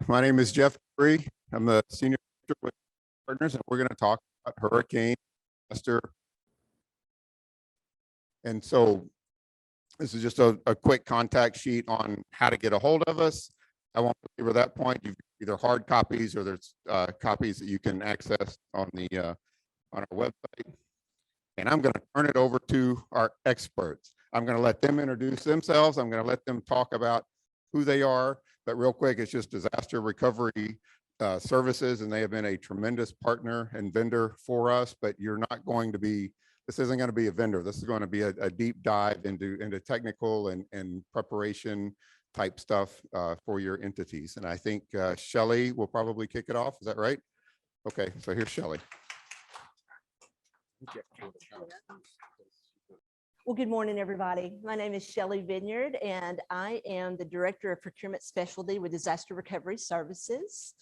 My name is Jeff Curry. I'm the senior director with partners, and we're going to talk about hurricane disaster. And so this is just a quick contact sheet on how to get a hold of us. I won't belabor that point. You've either hard copies or there's copies that you can access on our website. And I'm going to turn it over to our experts. I'm going to let them introduce themselves. I'm going to let them talk about who they are. But real quick, it's just disaster recovery services, and they have been a tremendous partner and vendor for us. But you're not going to be, this isn't going to be a vendor. This is going to be a deep dive into technical and preparation type stuff for your entities. And I think Shelley will probably kick it off. Is that right? Okay, so here's Shelley. Well, good morning, everybody. My name is Shelley Vineyard, and I am the Director of Procurement Specialty with Disaster Recovery Services.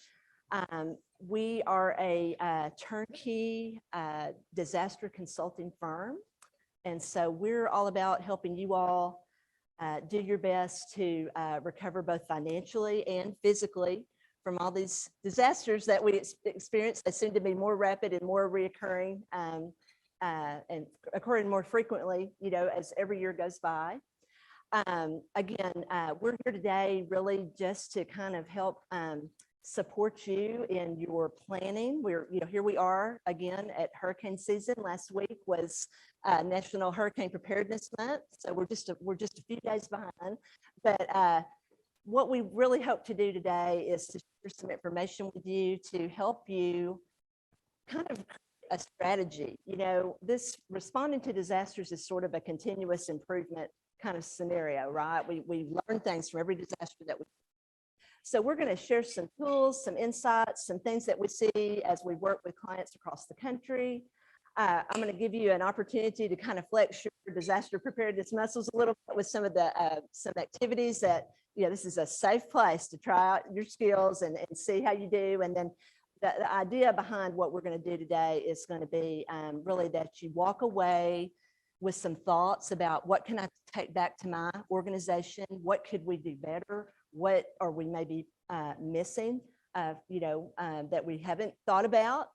We are a turnkey disaster consulting firm, and so we're all about helping you all do your best to recover both financially and physically from all these disasters that we experience. They seem to be more rapid and more reoccurring and occurring more frequently, you know, as every year goes by. Again, we're here today really just to kind of help support you in your planning. Here we are again at hurricane season. Last week was National Hurricane Preparedness Month, so we're just a few days behind. But what we really hope to do today is to share some information with you to help you kind of a strategy. You know, this responding to disasters is sort of a continuous improvement kind of scenario, right? We learn things from every disaster that we. So we're going to share some tools, some insights, some things that we see as we work with clients across the country. I'm going to give you an opportunity to kind of flex your disaster preparedness muscles a little bit with some of the some activities that, you know, this is a safe place to try out your skills and see how you do. And then the idea behind what we're going to do today is going to be really that you walk away with some thoughts about what can I take back to my organization? What could we do better? What are we maybe missing, that we haven't thought about?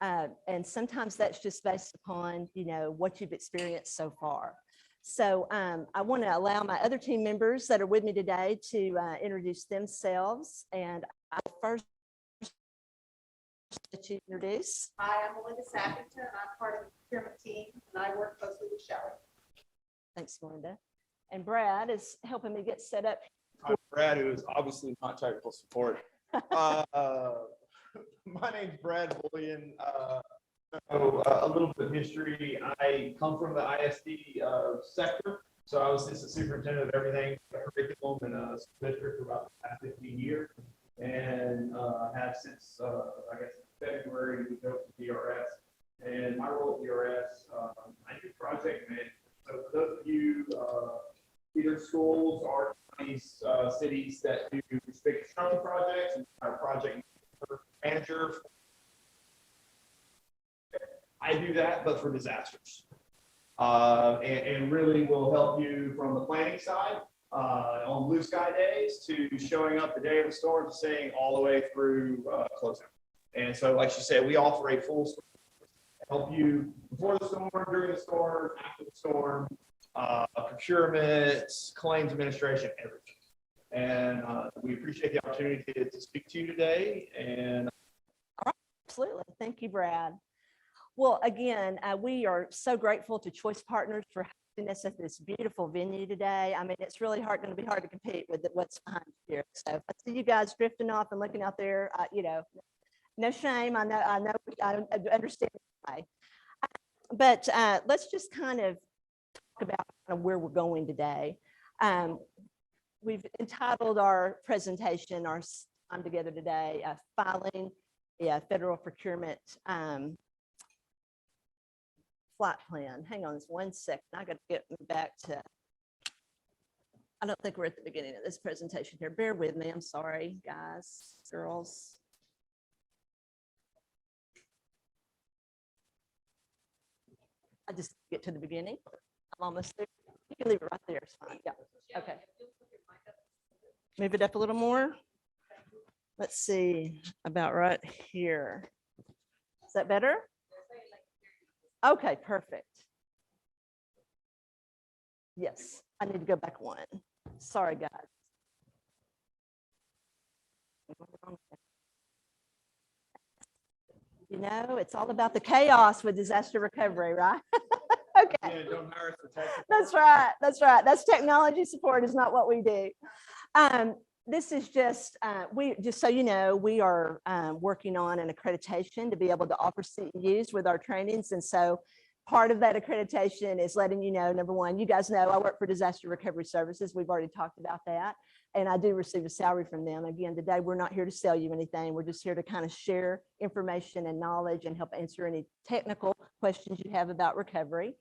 And sometimes that's just based upon, you know, what you've experienced so far. So I want to allow my other team members that are with me today to introduce themselves. And I first that you introduce. Hi, I'm Melinda Sappington, and I'm part of the procurement team, and I work closely with Shelley. Thanks, Melinda. And Brad is helping me get set up. I'm Brad, who is obviously not technical support. My name's Brad Bullion. So a little bit of history. I come from the ISD sector, so I was just a superintendent of everything, curriculum in a school district for about the past 15 years, and have since I guess February we go to DRS. And my role at DRS, I do project management. So for those of you, either schools or these cities that do big construction projects, and our project manager, I do that, but for disasters. And really will help you from the planning side on blue sky days to showing up the day of the storm to saying all the way through closing. And so, like she said, we offer a full storm, help you before the storm, during the storm, after the storm, procurement, claims administration, everything. And we appreciate the opportunity to speak to you today. And Absolutely. Thank you, Brad. Well, again, we are so grateful to Choice Partners for having us at this beautiful venue today. I mean, it's really going to be hard to compete with what's behind here. So I see you guys drifting off and looking out there, no shame. I understand why. But let's just kind of talk about where we're going today. We've entitled our presentation, our time together today, filing a federal procurement flight plan. Hang on just 1 second. I got to get back to, I don't think we're at the beginning of this presentation here. Bear with me. I'm sorry, guys, girls. I just get to the beginning. I'm almost there. You can leave it right there. It's fine. Yeah. Okay. Move it up a little more. let's see, about right here. Is that better? Okay, perfect. Yes, I need to go back one. Sorry, guys. You know, it's all about the chaos with disaster recovery, right? Okay. Yeah, don't hire us for tech support. That's right. That's right. That's technology support is not what we do. This is just, just so you know, we are working on an accreditation to be able to offer CEUs with our trainings. And so part of that accreditation is letting you know, number one, you guys know I work for Disaster Recovery Services. We've already talked about that. And I do receive a salary from them. Again, today, we're not here to sell you anything. We're just here to kind of share information and knowledge and help answer any technical questions you have about recovery.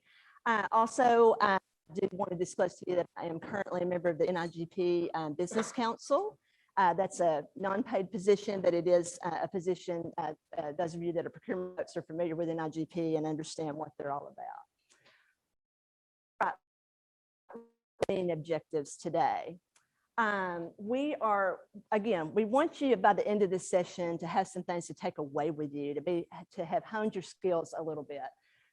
Also, I did want to disclose to you that I am currently a member of the NIGP Business Council. That's a non-paid position, but it is a position, those of you that are procurement folks are familiar with NIGP and understand what they're all about. Right. Main objectives today. We want you by the end of this session to have some things to take away with you, to have honed your skills a little bit.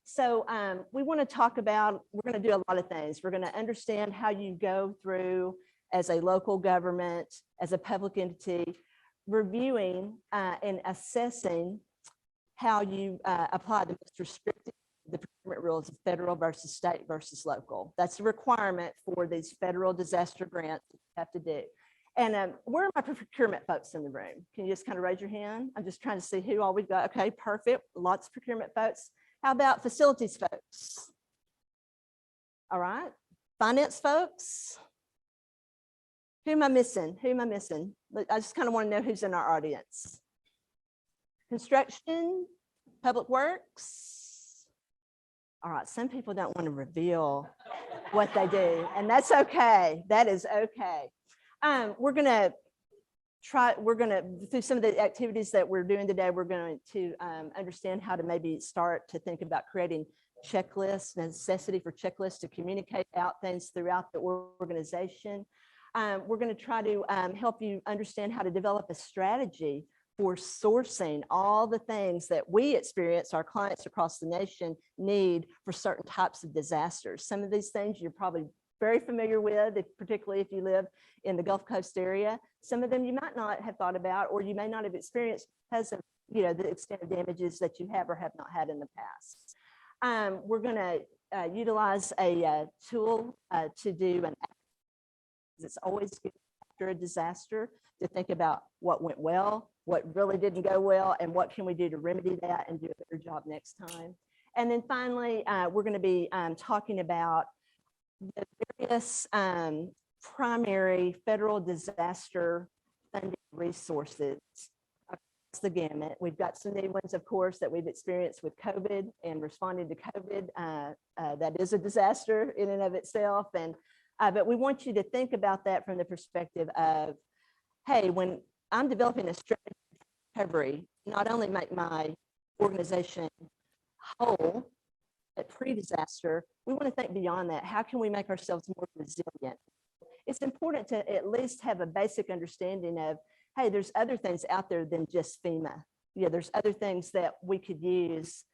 So we want to talk about, we're going to do a lot of things. We're going to understand how you go through as a local government, as a public entity, reviewing and assessing how you apply the most restrictive the procurement rules of federal versus state versus local. That's a requirement for these federal disaster grants that you have to do. And where are my procurement folks in the room? Can you just kind of raise your hand? I'm just trying to see who all we've got. Okay, perfect. Lots of procurement folks. How about facilities folks? All right. Finance folks? Who am I missing? Who am I missing? I just kind of want to know who's in our audience. Construction, public works. All right, some people don't want to reveal what they do, and that's okay. That is okay. We're gonna through some of the activities that we're doing today, we're going to understand how to maybe start to think about creating checklists, necessity for checklists to communicate out things throughout the organization. We're going to try to help you understand how to develop a strategy for sourcing all the things that we experience, our clients across the nation need for certain types of disasters. Some of these things you're probably very familiar with, particularly if you live in the Gulf Coast area. Some of them you might not have thought about, or you may not have experienced because of the extent of damages that you have or have not had in the past. We're going to utilize a tool to do an. It's always good after a disaster to think about what went well, what really didn't go well, and what can we do to remedy that and do a better job next time. And then finally, we're going to be talking about the various primary federal disaster funding resources across the gamut. We've got some new ones, of course, that we've experienced with COVID and responding to COVID. That is a disaster in and of itself. And but we want you to think about that from the perspective of, hey, when I'm developing a strategy for recovery, not only make my organization whole at pre-disaster, we want to think beyond that. How can we make ourselves more resilient? It's important to at least have a basic understanding of, hey, there's other things out there than just FEMA. There's other things that we could use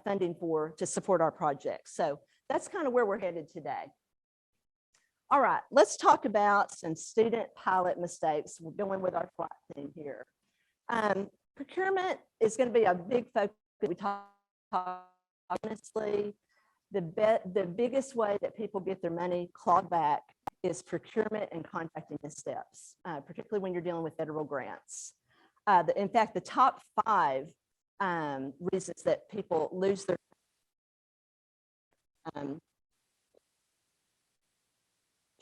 funding for to support our projects. So that's kind of where we're headed today. All right, let's talk about some student pilot mistakes. We're going with our flight team here. Procurement is going to be a big focus. We talk honestly, the biggest way that people get their money clawed back is procurement and contracting missteps, particularly when you're dealing with federal grants. In fact, the top 5 reasons that people lose their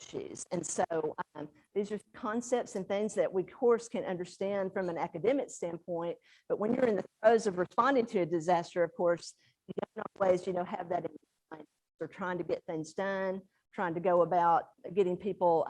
issues. And so these are concepts and things that we, of course, can understand from an academic standpoint, but when you're in the throes of responding to a disaster, of course, you don't always, have that in mind. They're trying to get things done, trying to go about getting people,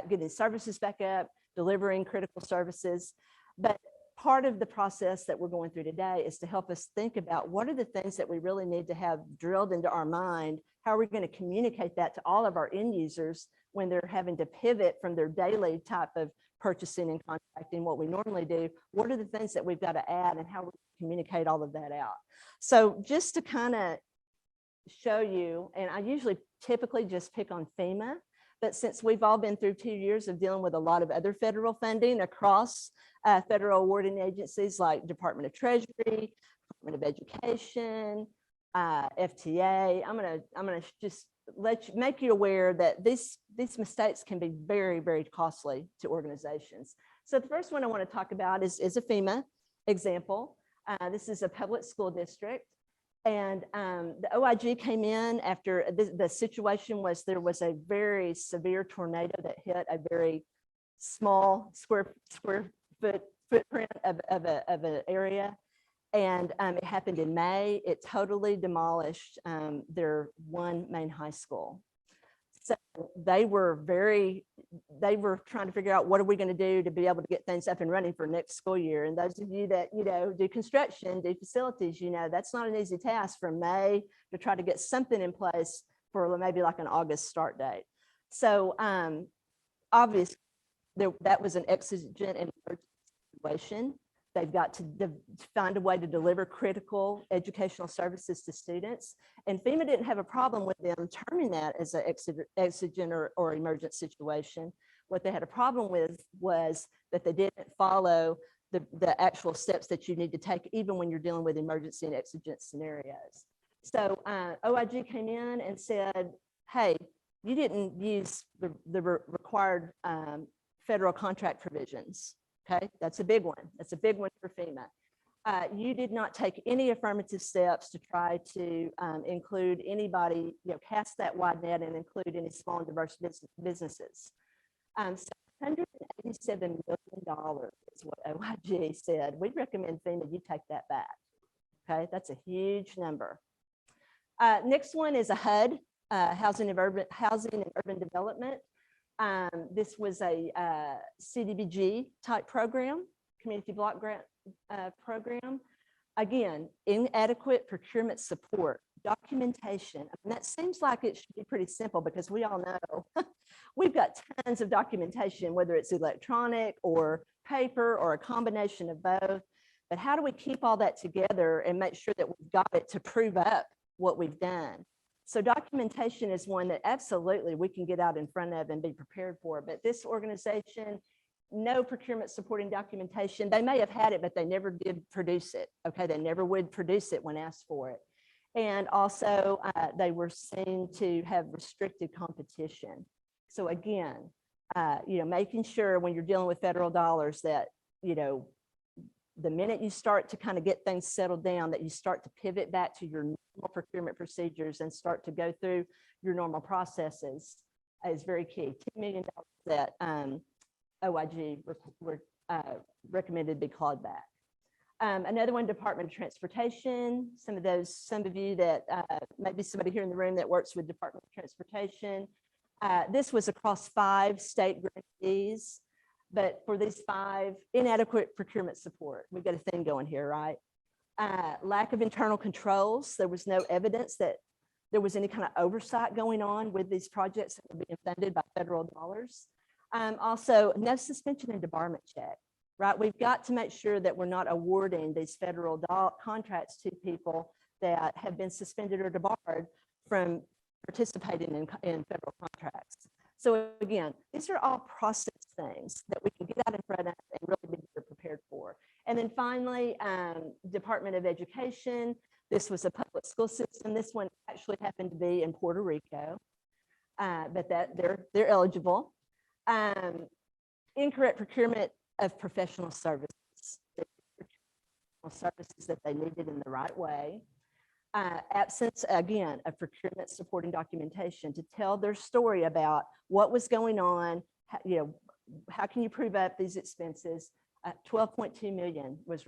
getting services back up, delivering critical services. But part of the process that we're going through today is to help us think about what are the things that we really need to have drilled into our mind. How are we going to communicate that to all of our end users when they're having to pivot from their daily type of purchasing and contracting, what we normally do, what are the things that we've got to add and how we communicate all of that out. So just to kind of show you, and I usually typically just pick on FEMA, but since we've all been through 2 years of dealing with a lot of other federal funding across federal awarding agencies like Department of Treasury, Department of Education, FTA, I'm gonna just make you aware that these mistakes can be very, very costly to organizations. So the first one I want to talk about is a FEMA example. This is a public school district. And the OIG came in after the situation was there was a very severe tornado that hit a very small square footprint of an area. And it happened in May. It totally demolished their one main high school. So they were trying to figure out what are we going to do to be able to get things up and running for next school year. And those of you that, do construction, do facilities, that's not an easy task from May to try to get something in place for maybe like an August start date. So obviously that was an exigent and emergency situation. They've got to find a way to deliver critical educational services to students. And FEMA didn't have a problem with them terming that as an exigent or emergent situation. What they had a problem with was that they didn't follow the actual steps that you need to take, even when you're dealing with emergency and exigent scenarios. So OIG came in and said, hey, you didn't use the required federal contract provisions. Okay, that's a big one. That's a big one for FEMA. You did not take any affirmative steps to try to include anybody, cast that wide net and include any small and diverse businesses. So $187 million is what OIG said. We recommend FEMA, you take that back. Okay, that's a huge number. Next one is a HUD, Housing and Urban Development. This was a CDBG type program, community block grant program. Again, inadequate procurement support, documentation. That seems like it should be pretty simple because we all know we've got tons of documentation, whether it's electronic or paper or a combination of both. But how do we keep all that together and make sure that we've got it to prove up what we've done? So documentation is one that absolutely we can get out in front of and be prepared for. But this organization, no procurement supporting documentation. They may have had it, but they never did produce it. Okay, they never would produce it when asked for it. And also they were seen to have restricted competition. So again, making sure when you're dealing with federal dollars that, the minute you start to kind of get things settled down, that you start to pivot back to your normal procurement procedures and start to go through your normal processes is very key. $2 million that OIG recommended be clawed back. Another one, Department of Transportation. Some of you that maybe somebody here in the room that works with Department of Transportation. This was across 5 state grantees. But for these 5, inadequate procurement support, we've got a thing going here, right? Lack of internal controls. There was no evidence that there was any kind of oversight going on with these projects that were being funded by federal dollars. Also, no suspension and debarment check, right? We've got to make sure that we're not awarding these federal contracts to people that have been suspended or debarred from participating in federal contracts. So again, these are all process things that we can get out in front of and really be prepared for. And then finally, Department of Education. This was a public school system. This one actually happened to be in Puerto Rico, but that they're eligible. Incorrect procurement of professional services. Services that they needed in the right way. Absence, again, of procurement supporting documentation to tell their story about what was going on, how can you prove up these expenses? 12.2 million was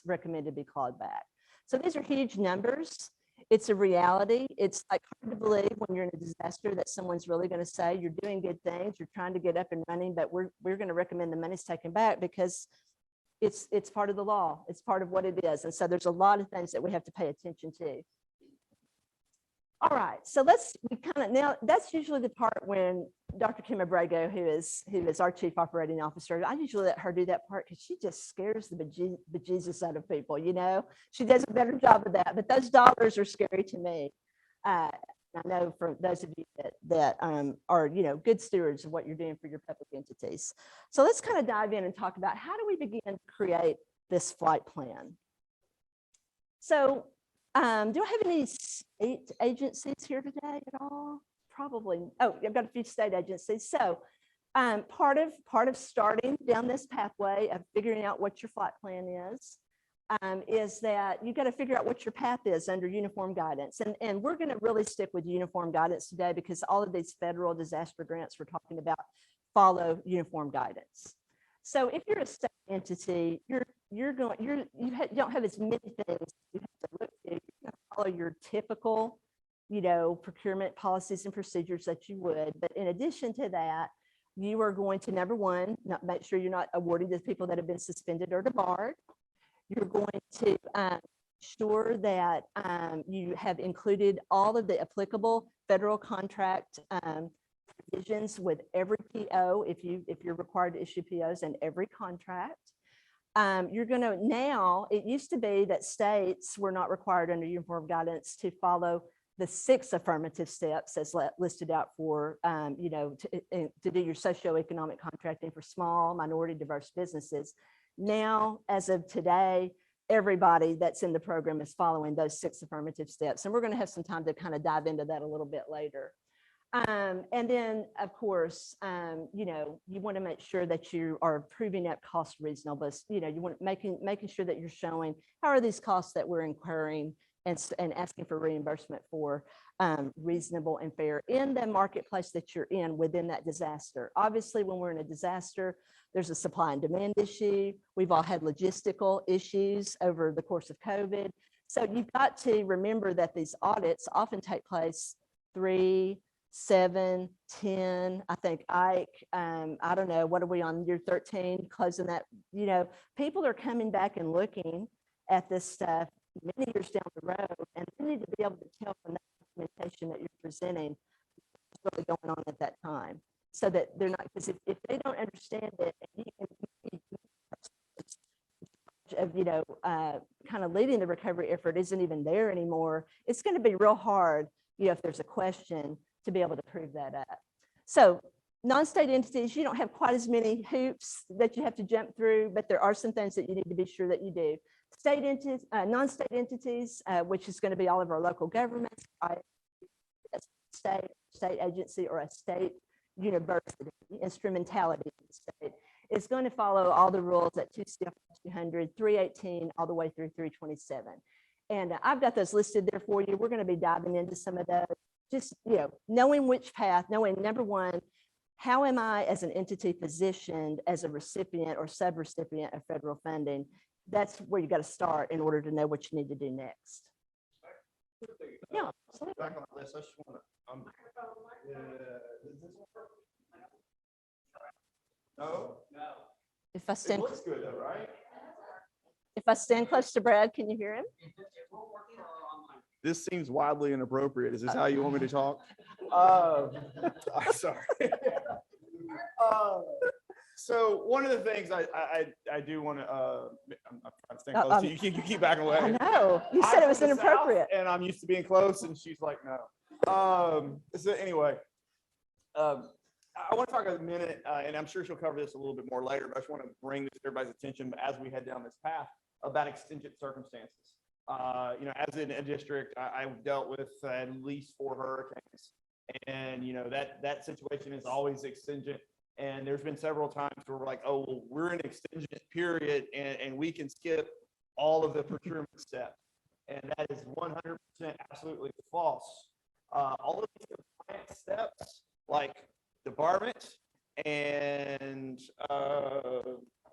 recommended to be clawed back. So these are huge numbers. It's a reality. It's like hard to believe when you're in a disaster that someone's really going to say you're doing good things, you're trying to get up and running, but we're going to recommend the money's taken back because it's part of the law. It's part of what it is. And so there's a lot of things that we have to pay attention to. All right, so now that's usually the part when Dr. Kim Abrego, who is our chief operating officer, I usually let her do that part because she just scares the bejesus out of people. You know, she does a better job of that. But those dollars are scary to me. I know for those of you that are, you know, good stewards of what you're doing for your public entities. So let's kind of dive in and talk about how do we begin to create this flight plan. So do I have any state agencies here today at all? Probably. Oh, I've got a few state agencies. So part of starting down this pathway of figuring out what your flight plan is that you got to figure out what your path is under uniform guidance. And we're going to really stick with uniform guidance today because all of these federal disaster grants we're talking about follow uniform guidance. So if you're a state entity, you don't have as many things you have to look to. You're going to follow your typical, you know, procurement policies and procedures that you would. But in addition to that, you are going to, number one, make sure you're not awarding to people that have been suspended or debarred. You're going to ensure that you have included all of the applicable federal contract provisions with every PO if you're required to issue POs in every contract. You're going to now, it used to be that states were not required under uniform guidance to follow the 6 affirmative steps as listed out for, you know, to do your socioeconomic contracting for small, minority, diverse businesses. Now, as of today, everybody that's in the program is following those 6 affirmative steps. And we're going to have some time to kind of dive into that a little bit later. And then, of course, you know, you want to make sure that you are proving that cost reasonable. You know, you want making sure that you're showing how are these costs that we're incurring and asking for reimbursement for reasonable and fair in the marketplace that you're in within that disaster. Obviously, when we're in a disaster, there's a supply and demand issue. We've all had logistical issues over the course of COVID. So you've got to remember that these audits often take place 3, 7, 10, I think Ike, I don't know, what are we on year 13, closing that, you know, people are coming back and looking at this stuff many years down the road, and they need to be able to tell from that documentation that you're presenting what's really going on at that time, so that they're not, because if they don't understand it, and you know, kind of leading the recovery effort isn't even there anymore, it's going to be real hard, you know, if there's a question to be able to prove that up. So non-state entities, you don't have quite as many hoops that you have to jump through, but there are some things that you need to be sure that you do. State entities, non-state entities, which is going to be all of our local governments, state agency or a state university, instrumentality of the state, is going to follow all the rules at 2 CFR 200, 318, all the way through 327. And I've got those listed there for you. We're going to be diving into some of those. Just, you know, knowing which path, knowing number one, how am I as an entity positioned as a recipient or subrecipient of federal funding? That's where you got to start in order to know what you need to do next. Yeah. Back on the list, I just want to, is this one perfect? No? No. If I It stand, looks good though, right? if I stand close to Brad, can you hear him? This seems wildly inappropriate. Is this how you want me to talk? I'm sorry. So one of the things I do want to, I'm trying to stay close to you. You keep backing away. I know. You said it was inappropriate. And I'm used to being close, and she's like, no. So anyway, I want to talk a minute, and I'm sure she'll cover this a little bit more later, but I just want to bring this to everybody's attention as we head down this path about exigent circumstances. You know, as in a district, I've dealt with at least 4 hurricanes, and you know that situation is always exigent. And there's been several times where we're like, oh, well, we're in an exigent period, and we can skip all of the procurement steps, and that is 100% absolutely false. All of these compliance steps, like debarment, and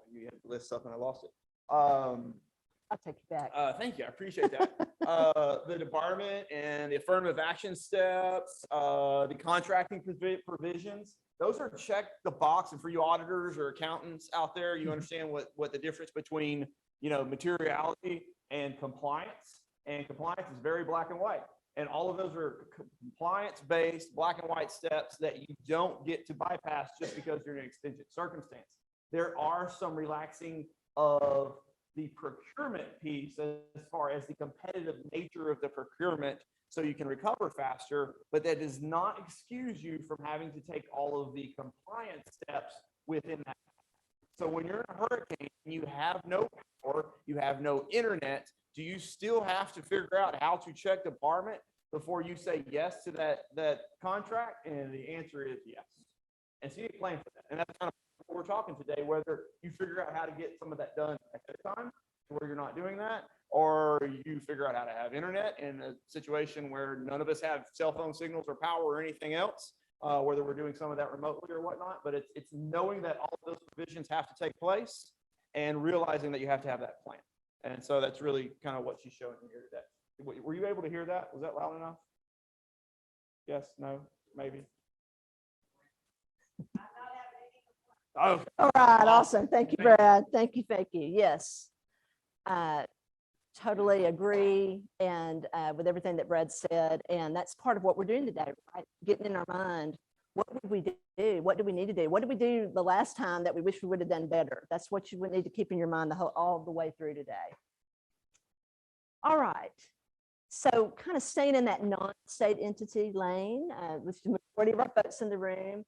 you had to list stuff, and I lost it. I'll take you back. Thank you. I appreciate that. The debarment and the affirmative action steps, the contracting provisions, those are check the box. And for you auditors or accountants out there, you understand what the difference between, you know, materiality and compliance. And compliance is very black and white. And all of those are compliance-based, black and white steps that you don't get to bypass just because you're in an exigent circumstance. There are some relaxing of the procurement piece as far as the competitive nature of the procurement so you can recover faster, but that does not excuse you from having to take all of the compliance steps within that. So when you're in a hurricane, you have no power, you have no internet, do you still have to figure out how to check the department before you say yes to that contract? And the answer is yes. And so you need to plan for that. And that's kind of what we're talking today, whether you figure out how to get some of that done ahead of time, where you're not doing that, or you figure out how to have internet in a situation where none of us have cell phone signals or power or anything else, whether we're doing some of that remotely or whatnot. But it's knowing that all of those provisions have to take place and realizing that you have to have that plan. And so that's really kind of what she's showing you here today. Were you able to hear that? Was that loud enough? Yes, no, maybe? Oh, All right, awesome. Thank you, Brad. Thank you. Yes. Totally agree and with everything that Brad said. And that's part of what we're doing today, right? Getting in our mind, what did we do? What do we need to do? What did we do the last time that we wish we would have done better? That's what you would need to keep in your mind all the way through today. All right. So kind of staying in that non-state entity lane, with the majority of our folks in the room,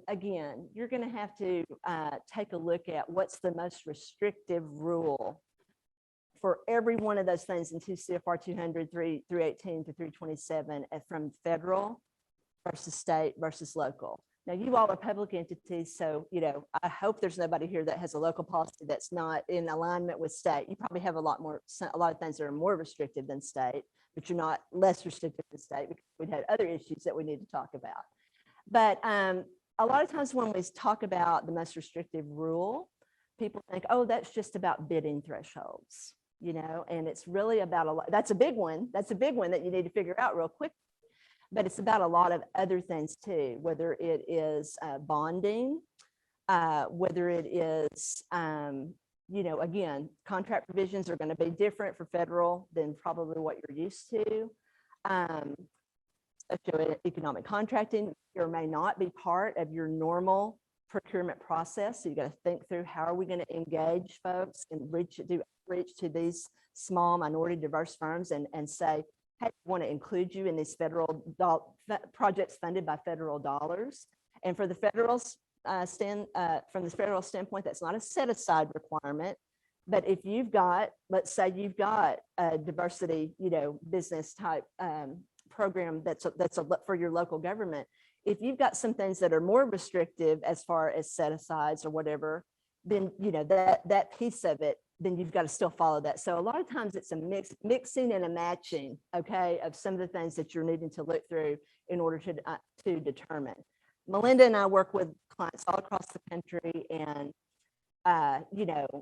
again, you're going to have to take a look at what's the most restrictive rule for every one of those things in 2 CFR 200, 318 to 327 from federal versus state versus local. Now, you all are public entities, so, I hope there's nobody here that has a local policy that's not in alignment with state. You probably have a lot of things that are more restrictive than state, but you're not less restrictive than state because we've had other issues that we need to talk about. But a lot of times when we talk about the most restrictive rule, people think, oh, that's just about bidding thresholds, and it's really about that's a big one. That's a big one that you need to figure out real quick. But it's about a lot of other things too, whether it is bonding, whether it is, again, contract provisions are going to be different for federal than probably what you're used to. Economic contracting may or may not be part of your normal procurement process. So you got to think through, how are we going to engage folks and do outreach to these small minority diverse firms and say, hey, we want to include you in these federal projects funded by federal dollars. And for the federal from the federal standpoint, that's not a set aside requirement. But if you've got, let's say you've got a diversity, business type program that's for your local government, if you've got some things that are more restrictive as far as set asides or whatever, then that piece of it, then you've got to still follow that. So a lot of times it's a mixing and a matching, okay, of some of the things that you're needing to look through in order to determine. Melinda and I work with clients all across the country, and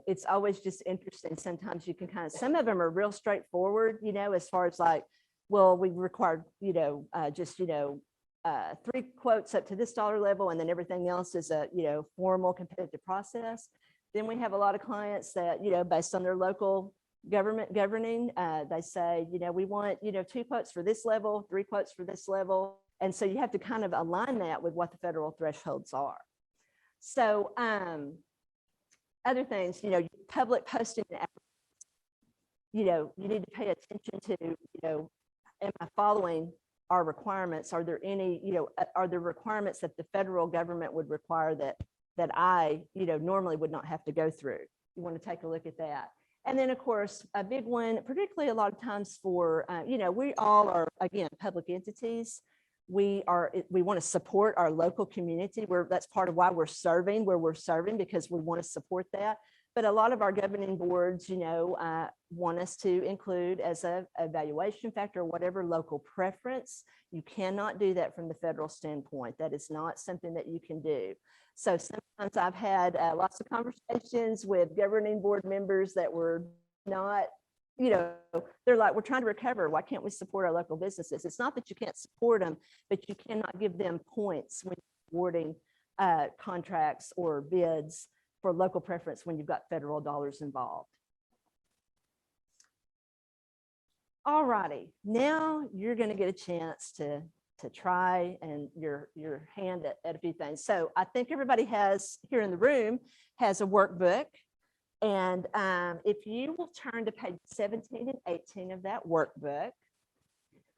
it's always just interesting. Sometimes you can some of them are real straightforward, as far as like, well, we required, just, 3 quotes up to this dollar level, and then everything else is a, formal competitive process. Then we have a lot of clients that, based on their local government governing, they say, we want, 2 quotes for this level, 3 quotes for this level. And so you have to kind of align that with what the federal thresholds are. So other things, public posting, you need to pay attention to, am I following our requirements? Are there any, are there requirements that the federal government would require that I, normally would not have to go through? You want to take a look at that. And then, of course, a big one, particularly a lot of times for, we all are, again, public entities. We want to support our local community. That's part of why we're serving where we're serving, because we want to support that. But a lot of our governing boards, want us to include as a evaluation factor, whatever local preference. You cannot do that from the federal standpoint. That is not something that you can do. So sometimes I've had lots of conversations with governing board members that were not, they're like, we're trying to recover. Why can't we support our local businesses? It's not that you can't support them, but you cannot give them points when awarding contracts or bids for local preference when you've got federal dollars involved. All righty, now you're going to get a chance to try and your hand at a few things. So I think everybody has here in the room has a workbook. And if you will turn to page 17 and 18 of that workbook,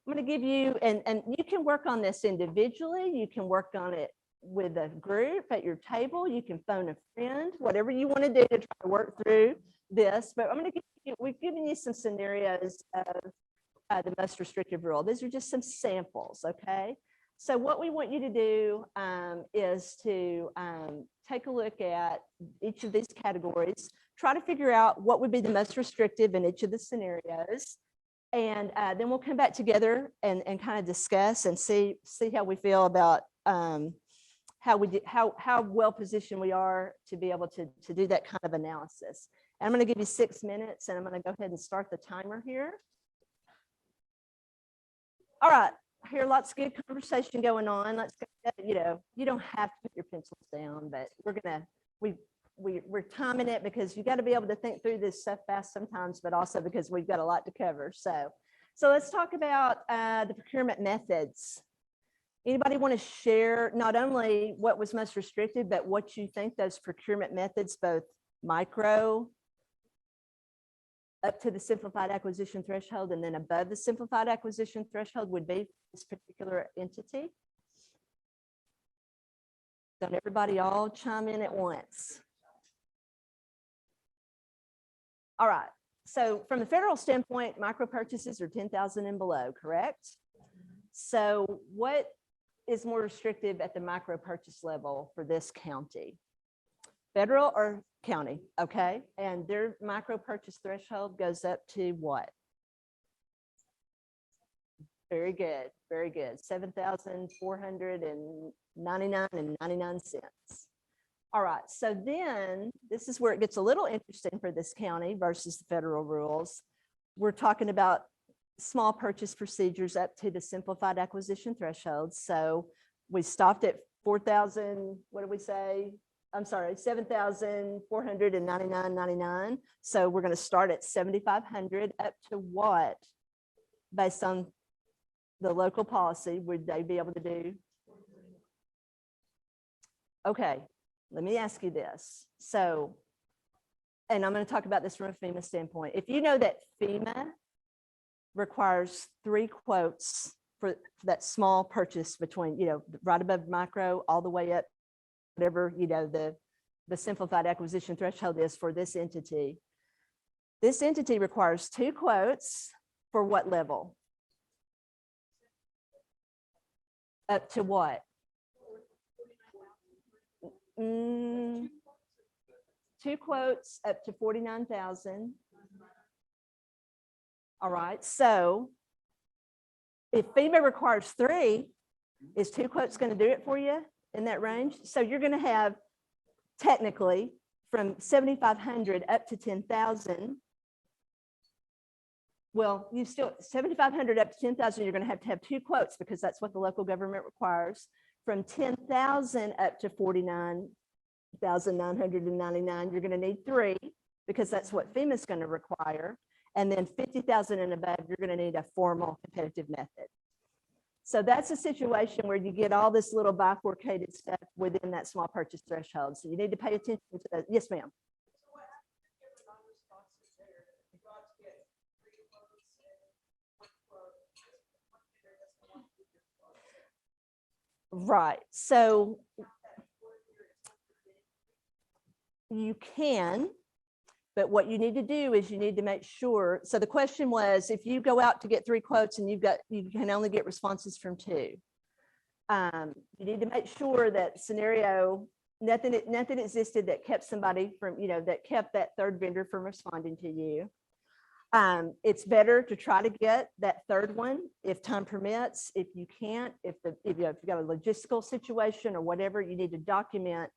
I'm going to give you, and you can work on this individually. You can work on it with a group at your table. You can phone a friend, whatever you want to do to try to work through this. But I'm going to give you, we've given you some scenarios of the most restrictive rule. These are just some samples, okay? So what we want you to do is to take a look at each of these categories, try to figure out what would be the most restrictive in each of the scenarios. And then we'll come back together and kind of discuss and see how we feel about how well positioned we are to be able to do that kind of analysis. And I'm going to give you 6 minutes, and I'm going to go ahead and start the timer here. All right, I hear lots of good conversation going on. Let's go, you don't have to put your pencils down, but we're timing it because you got to be able to think through this stuff fast sometimes, but also because we've got a lot to cover. So let's talk about the procurement methods. Anybody want to share not only what was most restricted, but what you think those procurement methods, both micro up to the simplified acquisition threshold and then above the simplified acquisition threshold would be for this particular entity? Don't everybody all chime in at once. All right, so from the federal standpoint, micro purchases are 10,000 and below, correct? So what is more restrictive at the micro purchase level for this county? Federal or county, okay? And their micro purchase threshold goes up to what? Very good, very good. 7,499 and 99 cents. All right, so then this is where it gets a little interesting for this county versus the federal rules. We're talking about small purchase procedures up to the simplified acquisition threshold. So we stopped at 4,000, what did we say? I'm sorry, 7,499.99. So we're going to start at 7,500 up to what, based on the local policy, would they be able to do? Okay, let me ask you this. So, and I'm going to talk about this from a FEMA standpoint. If you know that FEMA requires 3 quotes for that small purchase between, right above micro all the way up, whatever, the simplified acquisition threshold is for this entity. This entity requires 2 quotes for what level? Up to what? 2 quotes up to 49,000. All right, so if FEMA requires 3, is 2 quotes going to do it for you in that range? So you're going to have technically from 7,500 up to 10,000. Well, you still 7,500 up to 10,000, you're going to have 2 quotes because that's what the local government requires. From 10,000 up to 49,999, you're going to need 3 because that's what FEMA is going to require. And then 50,000 and above, you're going to need a formal competitive method. So that's a situation where you get all this little bifurcated stuff within that small purchase threshold. So you need to pay attention to that. Yes, ma'am. Right. So you can, but what you need to do is you need to make sure. So the question was, if you go out to get 3 quotes and you can only get responses from 2. You need to make sure that scenario, nothing existed that kept somebody from, that kept that 3rd vendor from responding to you. It's better to try to get that 3rd one if time permits. If you can't, if you've got a logistical situation or whatever, you need to document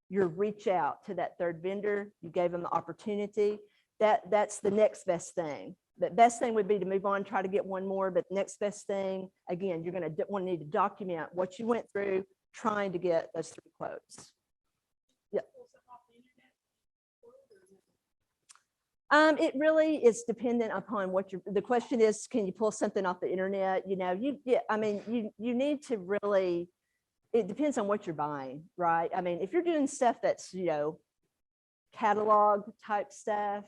your reach out to that 3rd vendor. You gave them the opportunity. That's the next best thing. The best thing would be to move on, try to get 1 more, but next best thing, again, you're going to want to need to document what you went through trying to get those 3 quotes. Yeah. It really is dependent upon what the question is, can you pull something off the internet? You know, I mean, you need to really, it depends on what you're buying, right? I mean, if you're doing stuff that's, you know, catalog type stuff,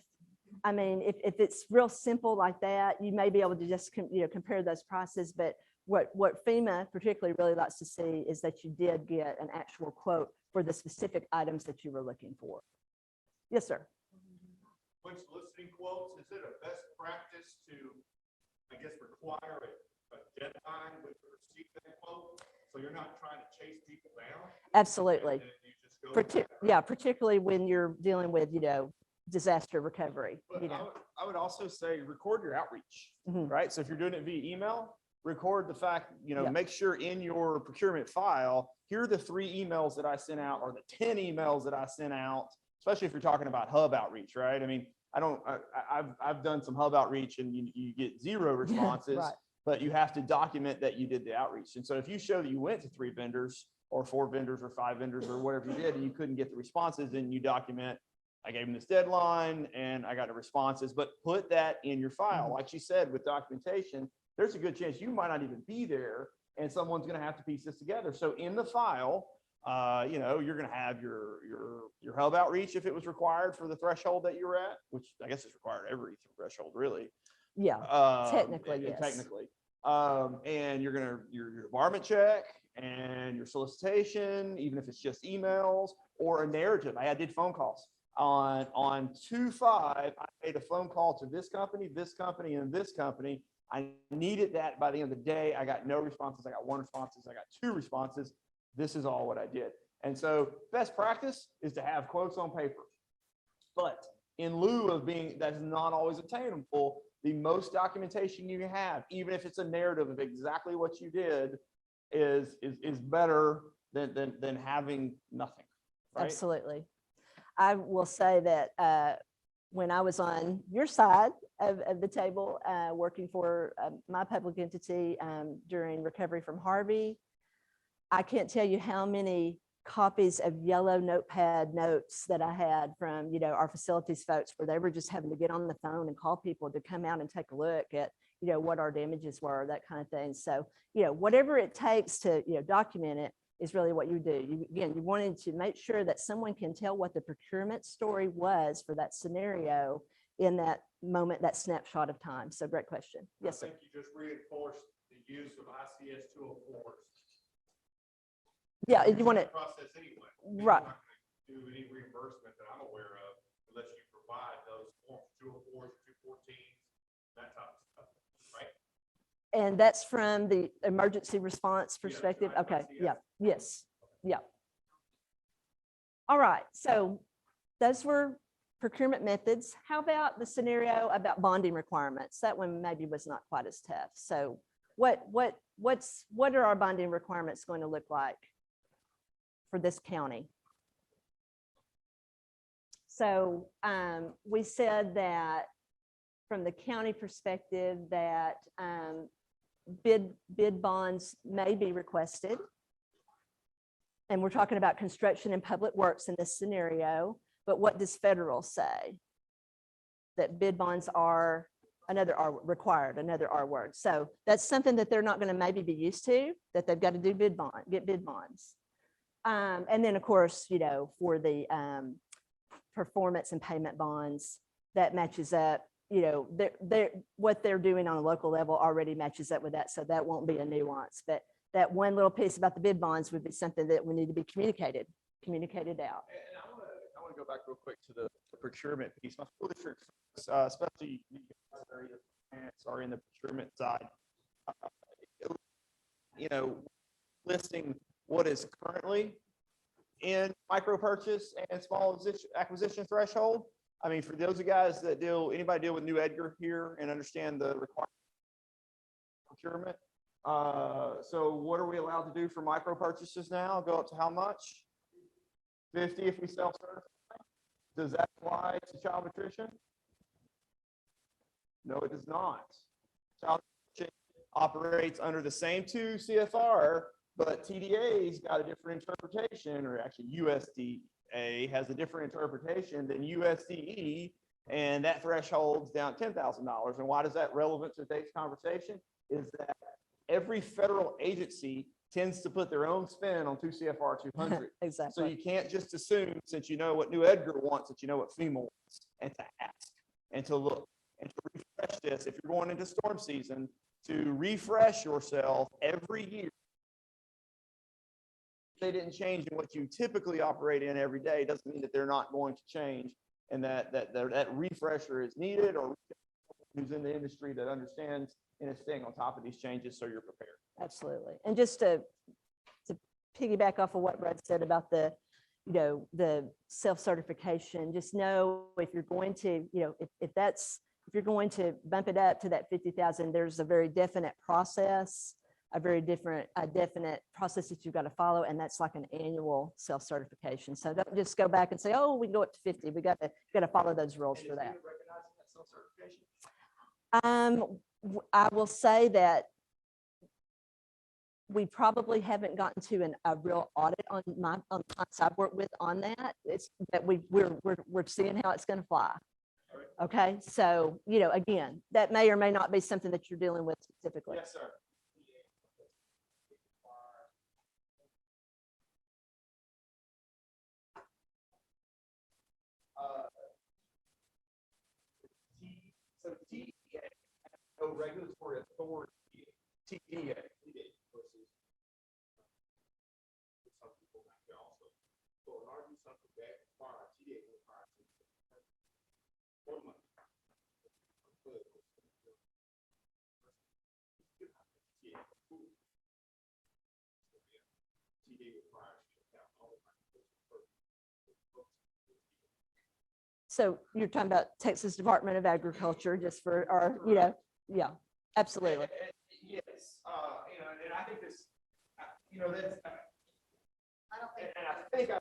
I mean, if it's real simple like that, you may be able to just, you know, compare those prices. But what FEMA particularly really likes to see is that you did get an actual quote for the specific items that you were looking for. Yes, sir. When soliciting quotes, is it a best practice to, I guess, require a deadline when you receive that quote? So you're not trying to chase people down? Absolutely. And then you just go with that, right? Yeah, particularly when you're dealing with, you know, disaster recovery, But you know. I would also say record your outreach, Mhm. right? So if you're doing it via email, record the fact, you know, Yeah. make sure in your procurement file, here are the 3 emails that I sent out or the 10 emails that I sent out, especially if you're talking about hub outreach, right? I mean, I've done some hub outreach and you get 0 responses, Right. but you have to document that you did the outreach. And so if you show that you went to 3 vendors or 4 vendors or 5 vendors or whatever you did, and you couldn't get the responses, then you document, I gave them this deadline and I got the responses, but put that in your file. Like she said, with documentation, there's a good chance you might not even be there and someone's going to have to piece this together. So in the file, you know, you're going to have your hub outreach if it was required for the threshold that you're at, which I guess is required every threshold really. Yeah, technically, yes. Technically. And you're going to, your environment check and your solicitation, even if it's just emails or a narrative. I did phone calls on 2/5. I made a phone call to this company, and this company. I needed that by the end of the day. I got no responses. I got 1 responses. I got 2 responses. This is all what I did. And so best practice is to have quotes on paper. But in lieu of being, that's not always attainable, the most documentation you can have, even if it's a narrative of exactly what you did, is better than having nothing. Right? Absolutely. I will say that when I was on your side of the table, working for my public entity during recovery from Harvey, I can't tell you how many copies of yellow notepad notes that I had from, you know, our facilities folks, where they were just having to get on the phone and call people to come out and take a look at, you know, what our damages were, that kind of thing. So, you know, whatever it takes to, you know, document it is really what you do. Again, you wanted to make sure that someone can tell what the procurement story was for that scenario in that moment, that snapshot of time. So great question. Yes, sir. I think you just reinforced the use of ICS 204s. Yeah, you want to, Process anyway. right. You're not gonna do any reimbursement that I'm aware of unless you provide those forms, 204s, 214s, that type of stuff, right? And that's from the emergency response Yes, perspective? I Okay, see it. yeah, yes, yeah. All right, so those were procurement methods. How about the scenario about bonding requirements? That one maybe was not quite as tough. So what are our bonding requirements going to look like for this county? So we said that from the county perspective that bid bonds may be requested. And we're talking about construction and public works in this scenario, but what does federal say? That bid bonds are another R required, another R word. So that's something that they're not going to maybe be used to, that they've got to do get bid bonds. And then of course, you know, for the performance and payment bonds, that matches up, you know, what they're doing on a local level already matches up with that. So that won't be a nuance, but that one little piece about the bid bonds would be something that would need to be communicated out. And I want to go back real quick to the procurement piece. My school districts, especially you guys that are either finance or in the procurement side, you know, listing what is currently in micro purchase and small acquisition threshold. I mean, for those of guys that anybody deal with New Edgar here and understand the requirement procurement. So what are we allowed to do for micro purchases now? Go up to how much? 50 if we self-certify. Does that apply to child nutrition? No, it does not. Child nutrition operates under the same 2 CFR, but TDA's got a different interpretation, or actually USDA has a different interpretation than USDE, And that threshold's down $10,000. And why is that relevant to today's conversation? Is that every federal agency tends to put their own spin on 2 CFR 200. So Exactly. you can't just assume, since you know what New Edgar wants, that you know what FEMA wants, and to ask and to look and to refresh this. If you're going into storm season, to refresh yourself every year. They didn't change in what you typically operate in every day, doesn't mean that they're not going to change, and that refresher is needed, or who's in the industry that understands and is staying on top of these changes so you're prepared. Absolutely. And just to piggyback off of what Brad said about the, the self-certification, just know if you're going to, if you're going to bump it up to that 50,000, there's a very definite process, a definite process that you've got to follow. And that's like an annual self-certification. So don't just go back and say, oh, we can go up to 50. We got to follow those rules for that. I will say that we probably haven't gotten to a real audit on the clients I've worked with on that. It's that we're seeing how it's going to fly. Okay, so again, that may or may not be something that you're dealing with specifically. Yes, sir. So TDA has no regulatory authority. TDA. Some people back there also. So in order to do something that requires TDA requires 1 month. So you're talking about Texas Department of Agriculture, just for our, yeah, absolutely. Yes, and I think this, that's. I don't think. And I think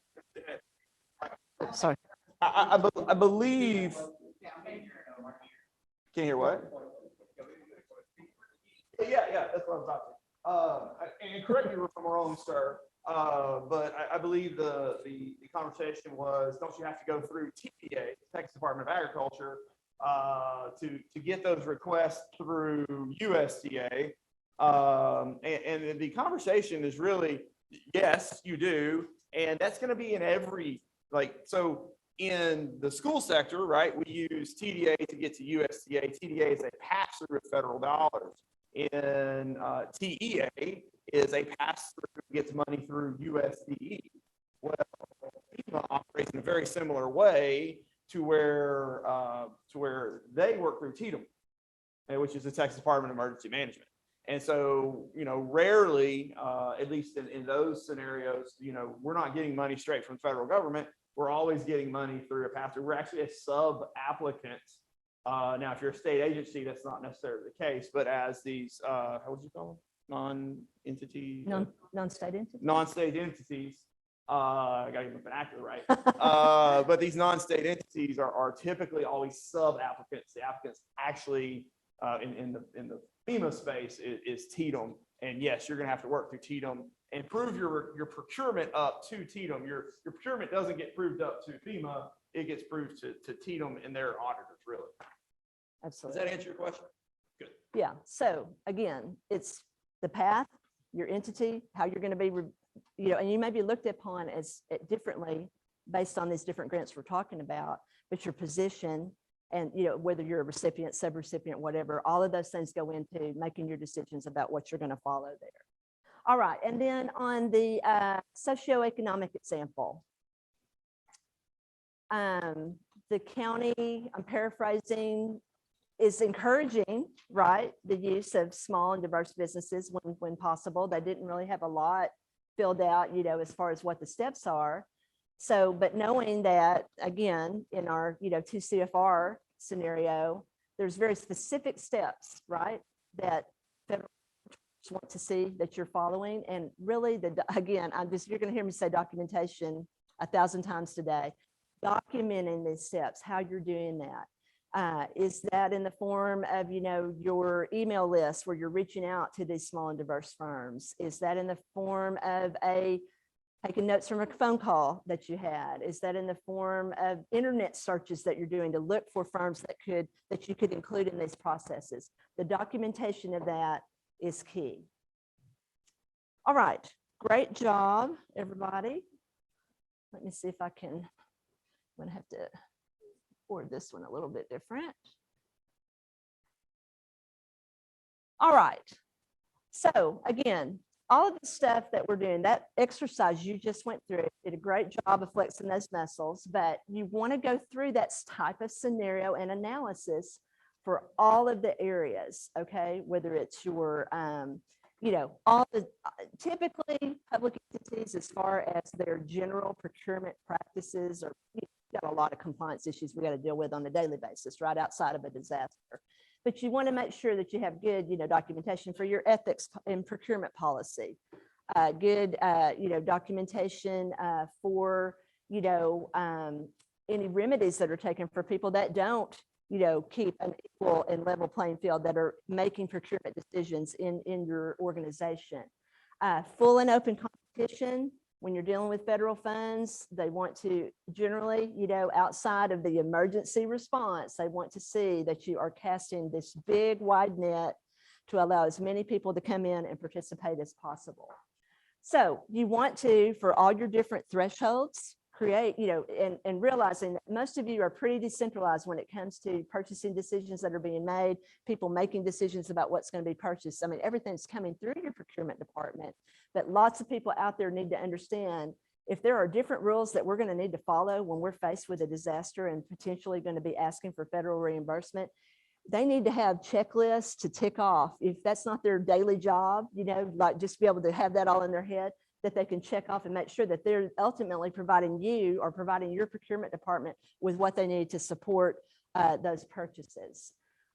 Sorry. I believe. Can you hear what? Yeah, that's what I'm talking. And correct me if I'm wrong, sir. But I believe the conversation was, don't you have to go through TDA, Texas Department of Agriculture, to get those requests through USDA? And the conversation is really, yes, you do. And that's going to be in every, so in the school sector, right, we use TDA to get to USDA. TDA is a pass-through of federal dollars. In TEA is a pass-through, gets money through USDE. Well, FEMA operates in a very similar way to where they work through TDM, which is the Texas Department of Emergency Management. And so, rarely, at least in those scenarios, we're not getting money straight from the federal government. We're always getting money through a pass-through. We're actually a sub-applicant. Now, if you're a state agency, that's not necessarily the case, but as these, how would you call them? Non-entity? Non-state entities? Non-state entities. I gotta get my vernacular right. But these non-state entities are typically always sub-applicants. The applicants actually, in the FEMA space is TDM. And yes, you're gonna have to work through TDM and prove your procurement up to TDM. Your procurement doesn't get proved up to FEMA, it gets proved to TDM and their auditors, really. Absolutely. Does that answer your question? Good. Yeah. So again, it's the path, your entity, how you're going to be, and you may be looked upon as differently based on these different grants we're talking about, but your position and, whether you're a recipient, subrecipient, whatever, all of those things go into making your decisions about what you're going to follow there. All right. And then on the socioeconomic example, the county, I'm paraphrasing, is encouraging, right, the use of small and diverse businesses when possible. They didn't really have a lot filled out, as far as what the steps are. So, but knowing that, again, in our, 2 CFR scenario, there's very specific steps, right, that federal want to see that you're following. And really, again, you're going to hear me say documentation 1,000 times today. Documenting these steps, how you're doing that. Is that in the form of, your email list where you're reaching out to these small and diverse firms? Is that in the form of a taking notes from a phone call that you had? Is that in the form of internet searches that you're doing to look for firms that you could include in these processes? The documentation of that is key. All right, great job, everybody. Let me see if I can, I'm gonna have to forward this one a little bit different. All right, so again, all of the stuff that we're doing, that exercise you just went through, did a great job of flexing those muscles, but you want to go through that type of scenario and analysis for all of the areas, okay? Whether it's your, all the, typically public entities, as far as their general procurement practices, or you've got a lot of compliance issues we got to deal with on a daily basis, right outside of a disaster. But you want to make sure that you have good, documentation for your ethics and procurement policy, good, documentation for, any remedies that are taken for people that don't, keep an equal and level playing field, that are making procurement decisions in your organization. Full and open competition. When you're dealing with federal funds, they want to generally, outside of the emergency response, they want to see that you are casting this big wide net to allow as many people to come in and participate as possible. So you want to, for all your different thresholds, create, and realizing that most of you are pretty decentralized when it comes to purchasing decisions that are being made, people making decisions about what's going to be purchased. I mean, everything's coming through your procurement department, but lots of people out there need to understand if there are different rules that we're going to need to follow when we're faced with a disaster and potentially going to be asking for federal reimbursement. They need to have checklists to tick off. If that's not their daily job, like just be able to have that all in their head, that they can check off and make sure that they're ultimately providing you or providing your procurement department with what they need to support those purchases.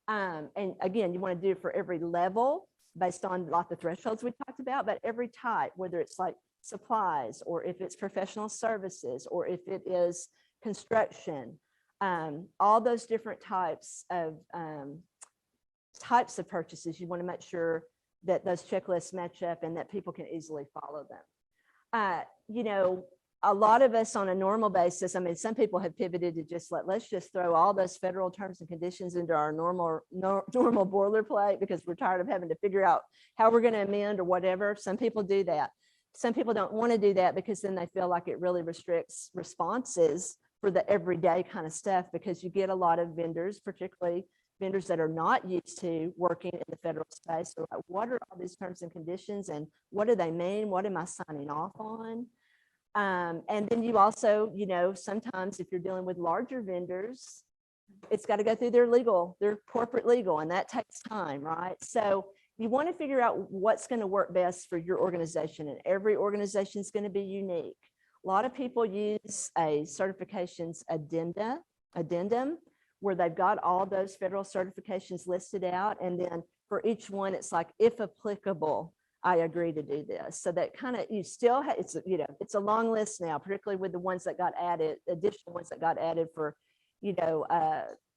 And again, you want to do it for every level based on like the thresholds we talked about, but every type, whether it's like supplies, or if it's professional services, or if it is construction, all those different types of purchases, you want to make sure that those checklists match up and that people can easily follow them. A lot of us on a normal basis, I mean, some people have pivoted to just let's just throw all those federal terms and conditions into our normal boilerplate because we're tired of having to figure out how we're going to amend or whatever. Some people do that. Some people don't want to do that because then they feel like it really restricts responses for the everyday kind of stuff, because you get a lot of vendors, particularly vendors that are not used to working in the federal space. So like, what are all these terms and conditions and what do they mean? What am I signing off on? And then you also, sometimes if you're dealing with larger vendors, it's got to go through their corporate legal, and that takes time, right? So you want to figure out what's going to work best for your organization, and every organization is going to be unique. A lot of people use a certifications addendum where they've got all those federal certifications listed out. And then for each one, it's like, if applicable, I agree to do this. So that kind of, you still have, it's a long list now, particularly with the ones that got added, additional ones that got added for,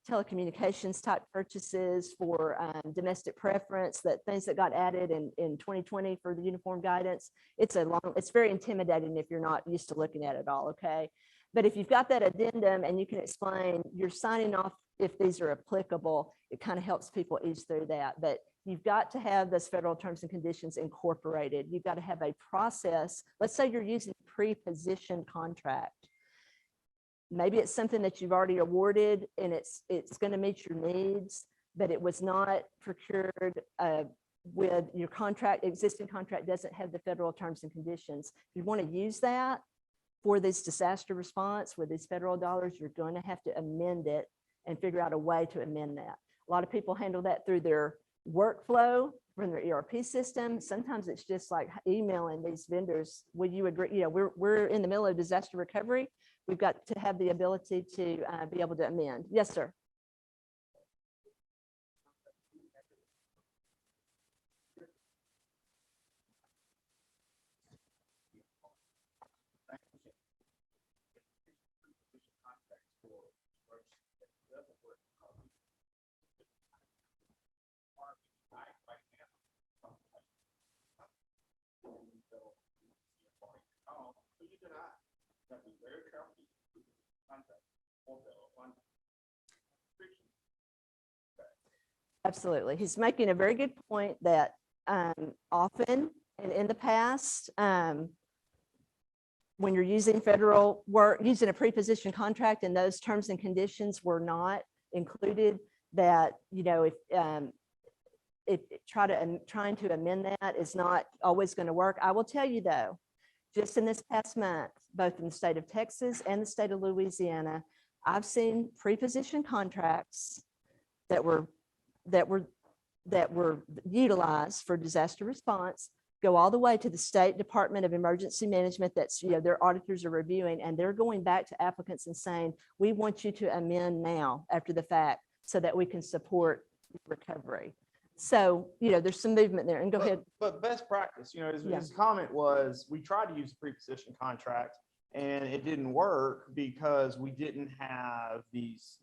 telecommunications type purchases, for domestic preference, that things that got added in 2020 for the uniform guidance. It's very intimidating if you're not used to looking at it all, okay? But if you've got that addendum and you can explain you're signing off if these are applicable, it kind of helps people ease through that. But you've got to have those federal terms and conditions incorporated. You've got to have a process. Let's say you're using pre-positioned contract. Maybe it's something that you've already awarded and it's going to meet your needs, but it was not procured with your existing contract doesn't have the federal terms and conditions. If you want to use that for this disaster response with these federal dollars, you're going to have to amend it and figure out a way to amend that. A lot of people handle that through their workflow from their ERP system. Sometimes it's just like emailing these vendors. Would you agree? We're in the middle of disaster recovery. We've got to have the ability to be able to amend. Yes, sir. gotta be very careful. Contract, wholesale, contract. Absolutely. He's making a very good point that often and in the past, when you're using federal work, using a pre-position contract and those terms and conditions were not included, that, you know, if trying to amend that is not always going to work. I will tell you though, just in this past month, both in the state of Texas and the state of Louisiana, I've seen pre-position contracts that were utilized for disaster response go all the way to the State Department of Emergency Management. That's, you know, their auditors are reviewing, and they're going back to applicants and saying, we want you to amend now after the fact so that we can support recovery. So, you know, there's some movement there, and go ahead. But best practice, you know, Yeah. his comment was, we tried to use a pre-position contract and it didn't work because we didn't have these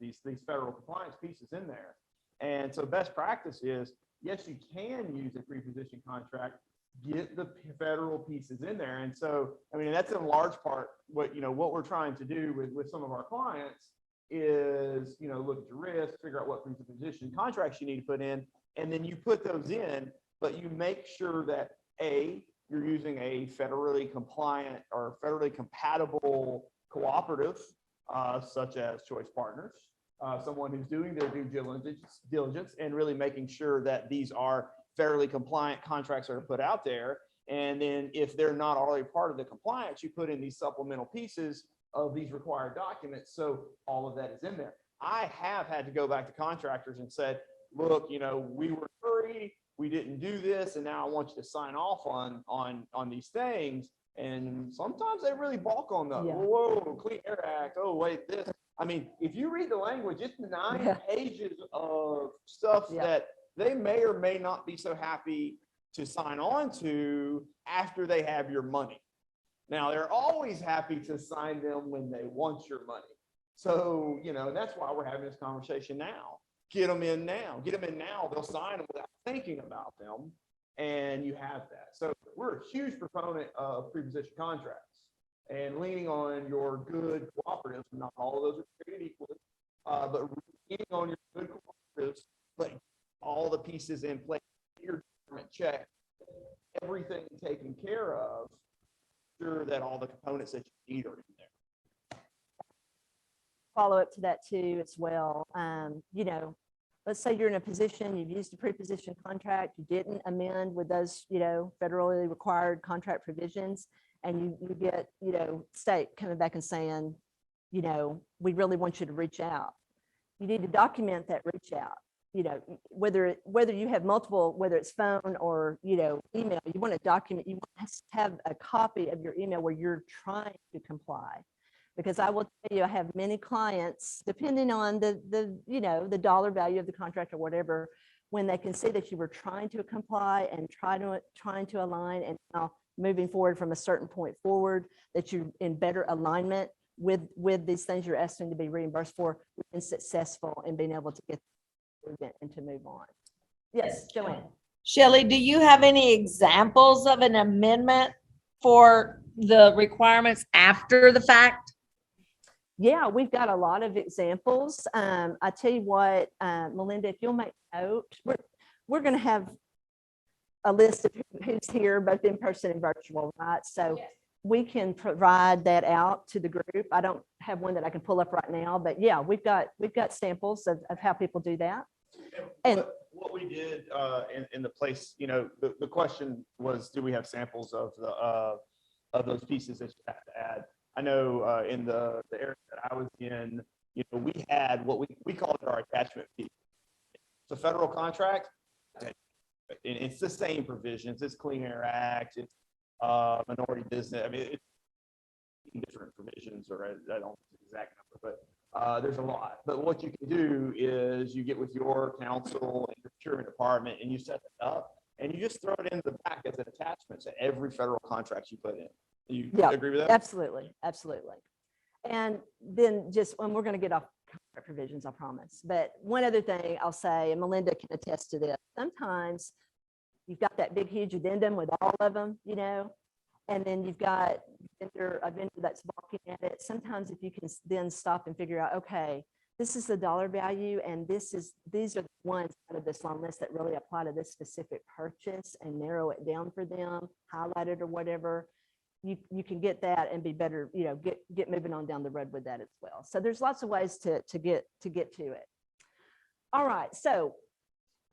federal compliance pieces in there. And so best practice is, yes, you can use a pre-position contract, get the federal pieces in there. And so, I mean, that's in large part what we're trying to do with some of our clients is, you know, look at your risk, figure out what pre-position contracts you need to put in, and then you put those in, but you make sure that you're using a federally compliant or federally compatible cooperative, such as Choice Partners, someone who's doing their due diligence and really making sure that these are fairly compliant contracts that are put out there. And then if they're not already part of the compliance, you put in these supplemental pieces of these required documents. So all of that is in there. I have had to go back to contractors and said, look, you know, we were free, we didn't do this, and now I want you to sign off on these things. And sometimes they really balk on those. Yeah. Whoa, Clean Air Act. Oh, wait, this. I mean, if you read the language, it's 9 pages of stuff that they may or may not be so happy to sign on to after they have your money. Now, they're always happy to sign them when they want your money. So, you know, that's why we're having this conversation now. Get them in now. Get them in now. They'll sign them without thinking about them. And you have that. So we're a huge proponent of pre-position contracts and leaning on your good cooperatives. Not all of those are created equally, but leaning on your good cooperatives, but all the pieces in place, your government check, everything taken care of, sure that all the components that you need are in there. Follow up to that too as well. You know, let's say you're in a position, you've used a pre-position contract, you didn't amend with those, you know, federally required contract provisions, and you get, you know, state coming back and saying, you know, we really want you to reach out. You need to document that reach out. You know, whether you have multiple, whether it's phone or, you know, email, you want to document, you want to have a copy of your email where you're trying to comply. Because I will tell you, I have many clients, depending on the you know, the dollar value of the contract or whatever, when they can see that you were trying to comply and trying to align, and now moving forward from a certain point forward, that you're in better alignment with these things you're asking to be reimbursed for, and successful in being able to get and to move on. Yes, Joanne. Shelley, do you have any examples of an amendment for the requirements after the fact? Yeah, we've got a lot of examples. I tell you what, Melinda, if you'll make note, we're going to have a list of who's here, both in person and virtual, right? So we can provide that out to the group. I don't have one that I can pull up right now, but yeah, we've got samples of how people do that. And what we did in the place, you know, the question was, do we have samples of those pieces that you have to add? I know in the area that I was in, you know, we had what we called our attachment piece. It's a federal contract. It's the same provisions. It's Clean Air Act. It's minority business. I mean, it's different provisions, or I don't know the exact number, but there's a lot. But what you can do is you get with your council and your procurement department, and you set it up, and you just throw it in the back as an attachment to every federal contract you put in. You agree with that? Absolutely, absolutely. And then and we're going to get off contract provisions, I promise. But one other thing I'll say, and Melinda can attest to this, sometimes you've got that big, huge addendum with all of them, you know, And then you've got a vendor that's balking at it. Sometimes if you can then stop and figure out, okay, this is the dollar value and these are the ones out of this long list that really apply to this specific purchase, and narrow it down for them, highlight it or whatever. You can get that and be better, get moving on down the road with that as well. So there's lots of ways to get to it. All right, so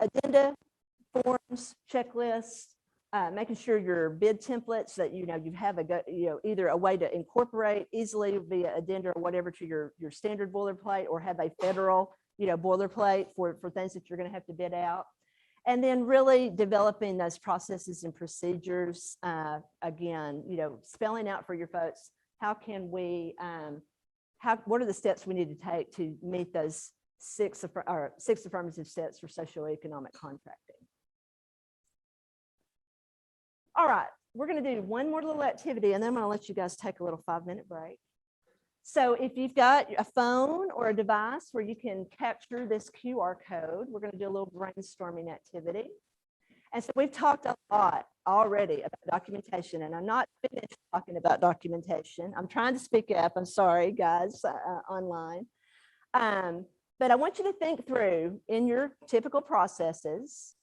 addenda, forms, checklists, making sure your bid templates that you have either a way to incorporate easily via addenda or whatever to your standard boilerplate, or have a federal boilerplate for things that you're going to have to bid out. And then really developing those processes and procedures, again, spelling out for your folks, what are the steps we need to take to meet those six affirmative steps for socioeconomic contracting. All right, we're going to do one more little activity, and then I'm going to let you guys take a little 5-minute break. So if you've got a phone or a device where you can capture this QR code, we're going to do a little brainstorming activity. And so we've talked a lot already about documentation, and I'm not finished talking about documentation. I'm trying to speak up. I'm sorry, guys, online. But I want you to think through in your typical processes,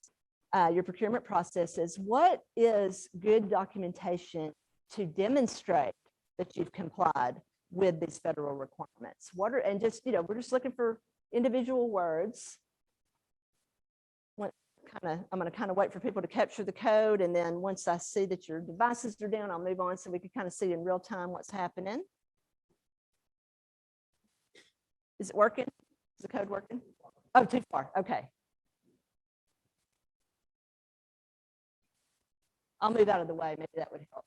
your procurement processes, what is good documentation to demonstrate that you've complied with these federal requirements? And just, we're just looking for individual words. I'm going to kind of wait for people to capture the code. And then once I see that your devices are down, I'll move on so we can kind of see in real time what's happening. Is it working? Is the code working? Oh, too far. Okay. I'll move out of the way. Maybe that would help.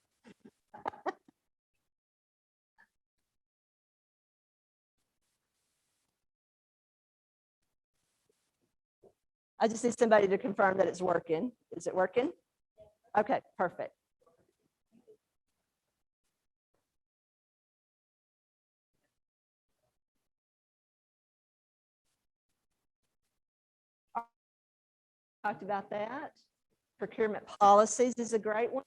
I just need somebody to confirm that it's working. Is it working? Okay, perfect. Talked about that. Procurement policies is a great one.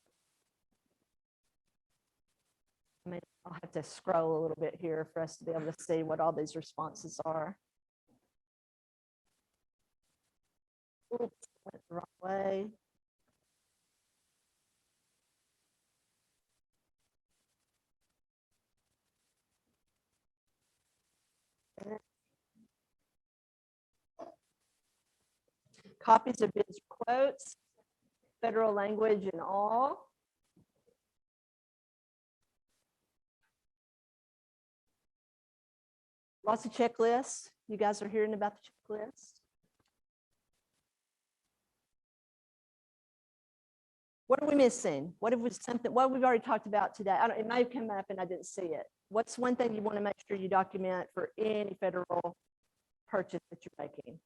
I mean, I'll have to scroll a little bit here for us to be able to see what all these responses are. Oops, went the wrong way. Copies of bids or quotes, federal language and all. Lots of checklists. You guys are hearing about the checklist. What are we missing? What have we've already talked about today? It may have come up and I didn't see it. What's one thing you want to make sure you document for any federal purchase that you're making?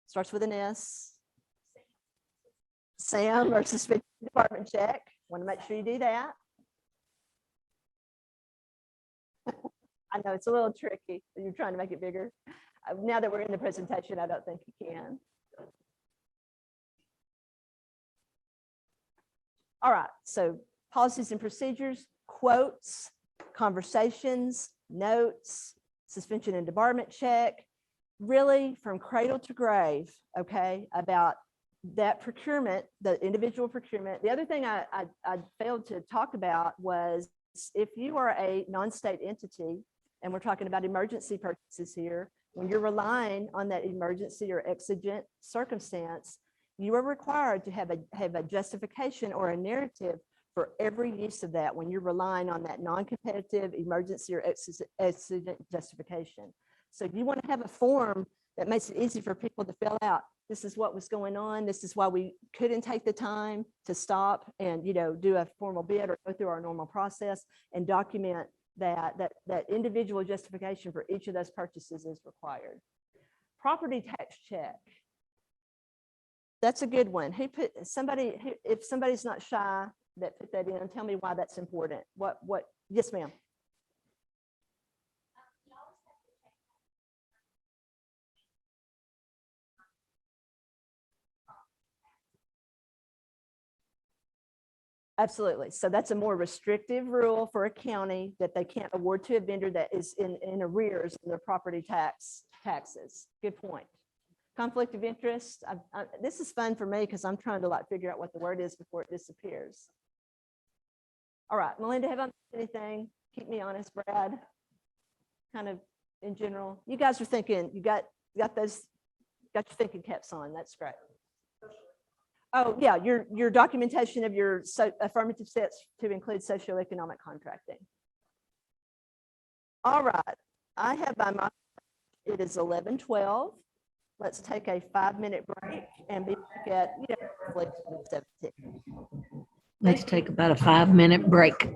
Starts with an S. SAM or suspension department check. Want to make sure you do that. I know it's a little tricky. You're trying to make it bigger. Now that we're in the presentation, I don't think you can. All right, so policies and procedures, quotes, conversations, notes, suspension and debarment check, really from cradle to grave, okay, about that procurement, the individual procurement. The other thing I failed to talk about was if you are a non-state entity, and we're talking about emergency purchases here, when you're relying on that emergency or exigent circumstance, you are required to have a justification or a narrative for every use of that when you're relying on that non-competitive emergency or exigent justification. So you want to have a form that makes it easy for people to fill out. This is what was going on. This is why we couldn't take the time to stop and do a formal bid or go through our normal process, and document that individual justification for each of those purchases is required. Property tax check. That's a good one. If somebody's not shy that put that in, tell me why that's important. Yes, ma'am. Absolutely. So that's a more restrictive rule for a county that they can't award to a vendor that is in arrears in their property taxes. Good point. Conflict of interest. This is fun for me because I'm trying to like figure out what the word is before it disappears. All right, Melinda, have I missed anything? Keep me honest, Brad. Kind of in general. You guys are thinking, you got your thinking caps on. That's great. Oh, yeah, your documentation of your affirmative steps to include socioeconomic contracting. All right, I have by my, it is 11:12. Let's take a 5-minute break and be back at, 17. Let's take about a 5-minute break.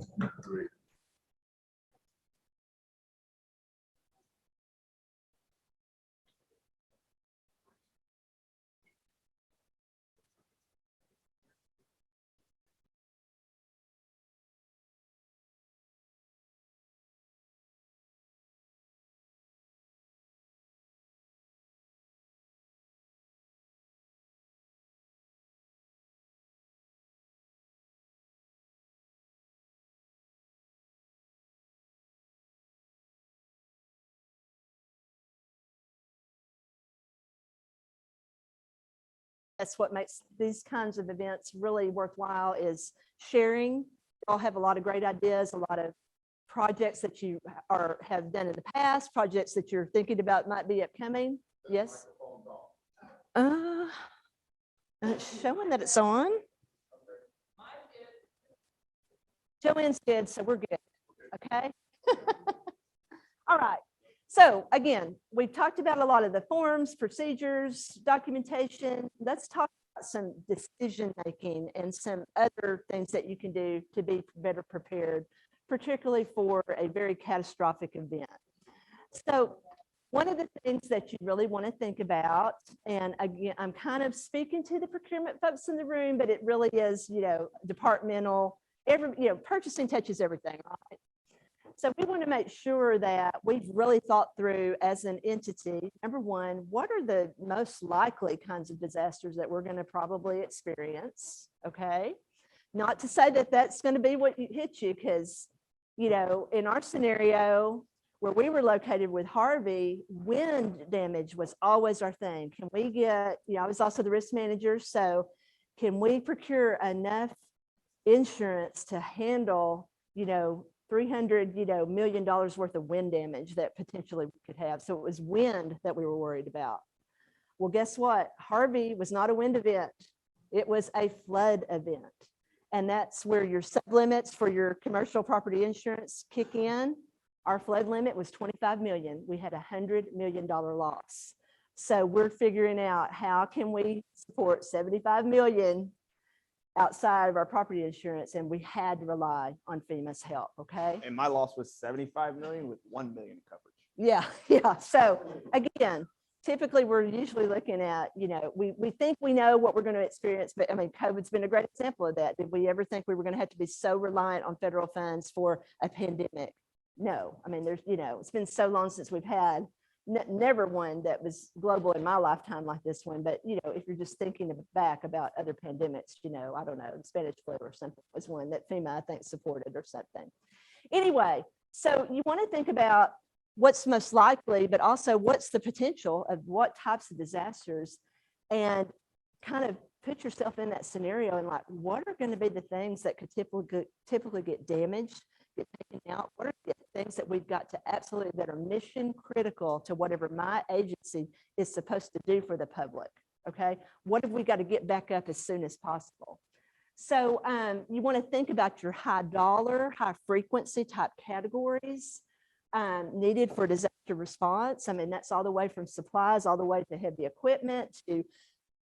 That's what makes these kinds of events really worthwhile, is sharing. You all have a lot of great ideas, a lot of projects that you have done in the past, projects that you're thinking about might be upcoming. Yes? It's showing that it's on. Joanne's good, so we're good. Okay. All right. So again, we've talked about a lot of the forms, procedures, documentation. Let's talk about some decision making and some other things that you can do to be better prepared, particularly for a very catastrophic event. So one of the things that you really want to think about, and again, I'm kind of speaking to the procurement folks in the room, but it really is, departmental, purchasing touches everything, right? So we want to make sure that we've really thought through as an entity, number one, what are the most likely kinds of disasters that we're going to probably experience, okay? Not to say that that's going to be what hits you, because, in our scenario, where we were located with Harvey, wind damage was always our thing. Can we get, I was also the risk manager, so can we procure enough insurance to handle, $300 million worth of wind damage that potentially we could have? So it was wind that we were worried about. Well, guess what? Harvey was not a wind event. It was a flood event. And that's where your sublimits for your commercial property insurance kick in. Our flood limit was 25 million. We had $100 million loss. So we're figuring out how can we support 75 million outside of our property insurance, and we had to rely on FEMA's help, okay? And my loss was 75 million with 1 million coverage. Yeah. So again, typically we're usually looking at, we think we know what we're going to experience, but I mean, COVID's been a great example of that. Did we ever think we were going to have to be so reliant on federal funds for a pandemic? No. I mean, it's been so long since we've had never one that was global in my lifetime like this one. But, if you're just thinking back about other pandemics, I don't know, the Spanish flu or something was one that FEMA, I think, supported or something. Anyway, so you want to think about what's most likely, but also what's the potential of what types of disasters, and kind of put yourself in that scenario and like, what are going to be the things that could typically get damaged, get taken out? What are the things that we've got to absolutely, that are mission critical to whatever my agency is supposed to do for the public? Okay, what have we got to get back up as soon as possible? So you want to think about your high dollar, high frequency type categories needed for disaster response. I mean, that's all the way from supplies, all the way to heavy equipment, to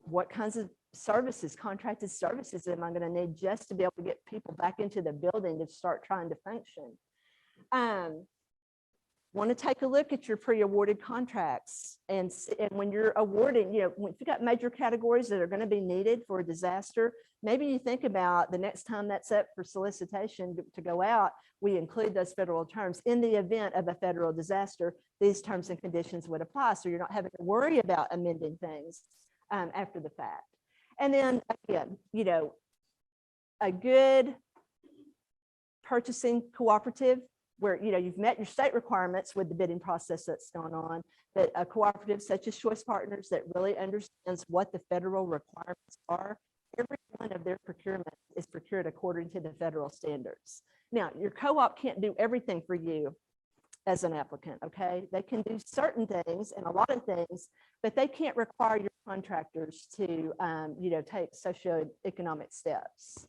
what kinds of services, contracted services am I going to need just to be able to get people back into the building to start trying to function. Want to take a look at your pre-awarded contracts, and when you're awarding, if you've got major categories that are going to be needed for a disaster, maybe you think about the next time that's up for solicitation to go out, we include those federal terms. In the event of a federal disaster, these terms and conditions would apply. So you're not having to worry about amending things after the fact. And then again, a good purchasing cooperative where, you know, you've met your state requirements with the bidding process that's going on, but a cooperative such as Choice Partners that really understands what the federal requirements are, every one of their procurement is procured according to the federal standards. Now, your co-op can't do everything for you as an applicant, okay? They can do certain things and a lot of things, but they can't require your contractors to, you know, take socioeconomic steps.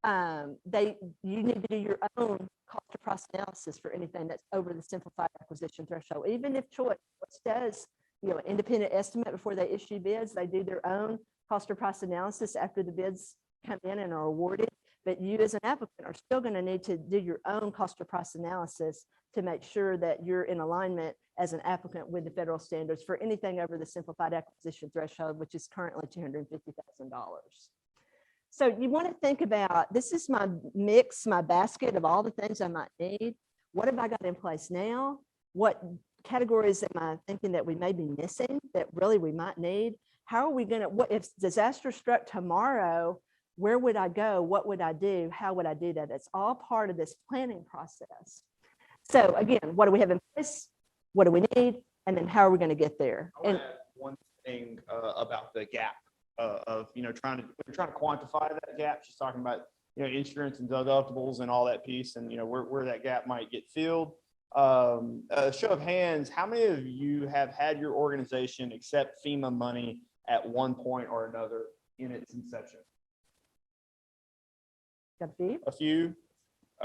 You need to do your own cost of price analysis for anything that's over the simplified acquisition threshold. Even if Choice does, you know, independent estimate before they issue bids, they do their own cost of price analysis after the bids come in and are awarded. But you as an applicant are still going to need to do your own cost of price analysis to make sure that you're in alignment as an applicant with the federal standards for anything over the simplified acquisition threshold, which is currently $250,000. So you want to think about, this is my mix, my basket of all the things I might need. What have I got in place now? What categories am I thinking that we may be missing that really we might need? How are we going to, what if disaster struck tomorrow? Where would I go? What would I do? How would I do that? It's all part of this planning process. So again, what do we have in place? What do we need? And then how are we going to get there? I want to add one thing about the gap of, you know, trying to quantify that gap. She's talking about, you know, insurance and deductibles and all that piece, and, you know, where that gap might get filled. A show of hands, how many of you have had your organization accept FEMA money at one point or another in its inception? Got a few? A few?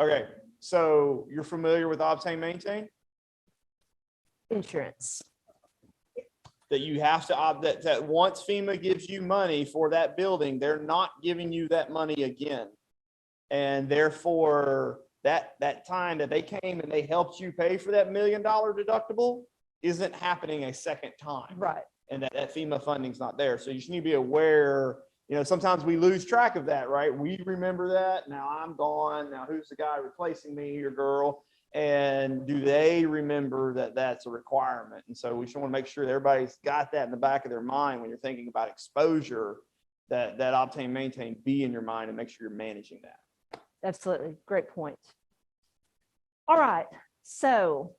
Okay, so you're familiar with Obtain Maintain? Insurance. That you have to that once FEMA gives you money for that building, they're not giving you that money again. And therefore, that time that they came and they helped you pay for that $1 million deductible isn't happening a second time. Right. And that FEMA funding's not there. So you just need to be aware, you know, sometimes we lose track of that, right? We remember that. Now I'm gone. Now who's the guy replacing me or girl? And do they remember that that's a requirement? And so we just want to make sure that everybody's got that in the back of their mind when you're thinking about exposure, that Obtain Maintain be in your mind and make sure you're managing that. Absolutely. Great point. All right. So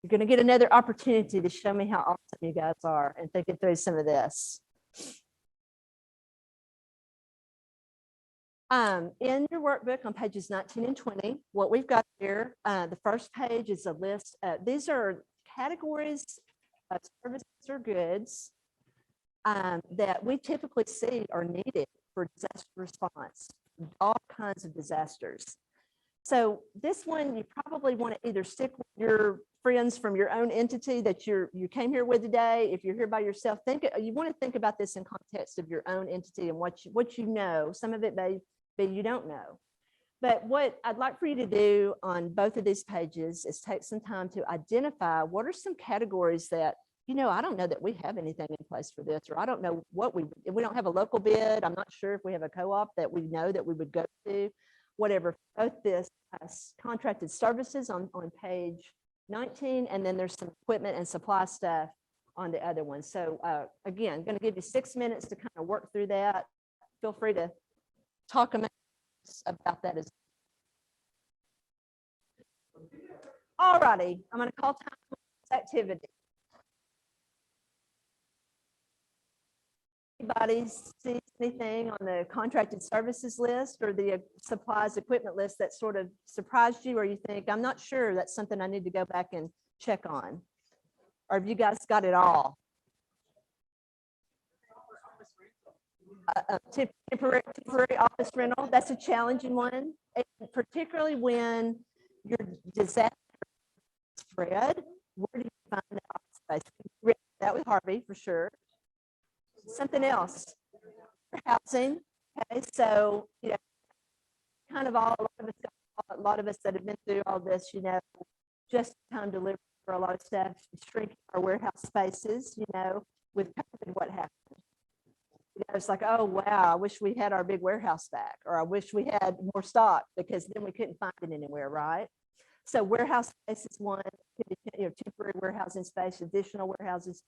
you're going to get another opportunity to show me how awesome you guys are and thinking through some of this. In your workbook on pages 19 and 20, what we've got here, the first page is a list. These are categories of services or goods that we typically see are needed for disaster response, all kinds of disasters. So this one, you probably want to either stick with your friends from your own entity that you came here with today. If you're here by yourself, you want to think about this in context of your own entity and what you know. Some of it may be you don't know. But what I'd like for you to do on both of these pages is take some time to identify what are some categories that, you know, I don't know that we have anything in place for this, or I don't know what we don't have a local bid. I'm not sure if we have a co-op that we know that we would go to, whatever. Both this contracted services on page 19, and then there's some equipment and supply stuff on the other one. So again, I'm going to give you 6 minutes to kind of work through that. Feel free to talk about that as all righty. I'm going to call time for this activity. Anybody see anything on the contracted services list or the supplies equipment list that sort of surprised you, or you think, I'm not sure, that's something I need to go back and check on? Or have you guys got it all? Temporary office rental, that's a challenging one, and particularly when your disaster spread. Where do you find the office space? That with Harvey for sure. Something else, housing. Okay, so you know, kind of a lot of us that have been through all this, you know, just time delivery for a lot of stuff, shrinking our warehouse spaces. You know, with COVID, what happened? You know, it's like, oh wow, I wish we had our big warehouse back, or I wish we had more stock, because then we couldn't find it anywhere, right? So warehouse space is one. You know, temporary warehousing space, additional warehouses,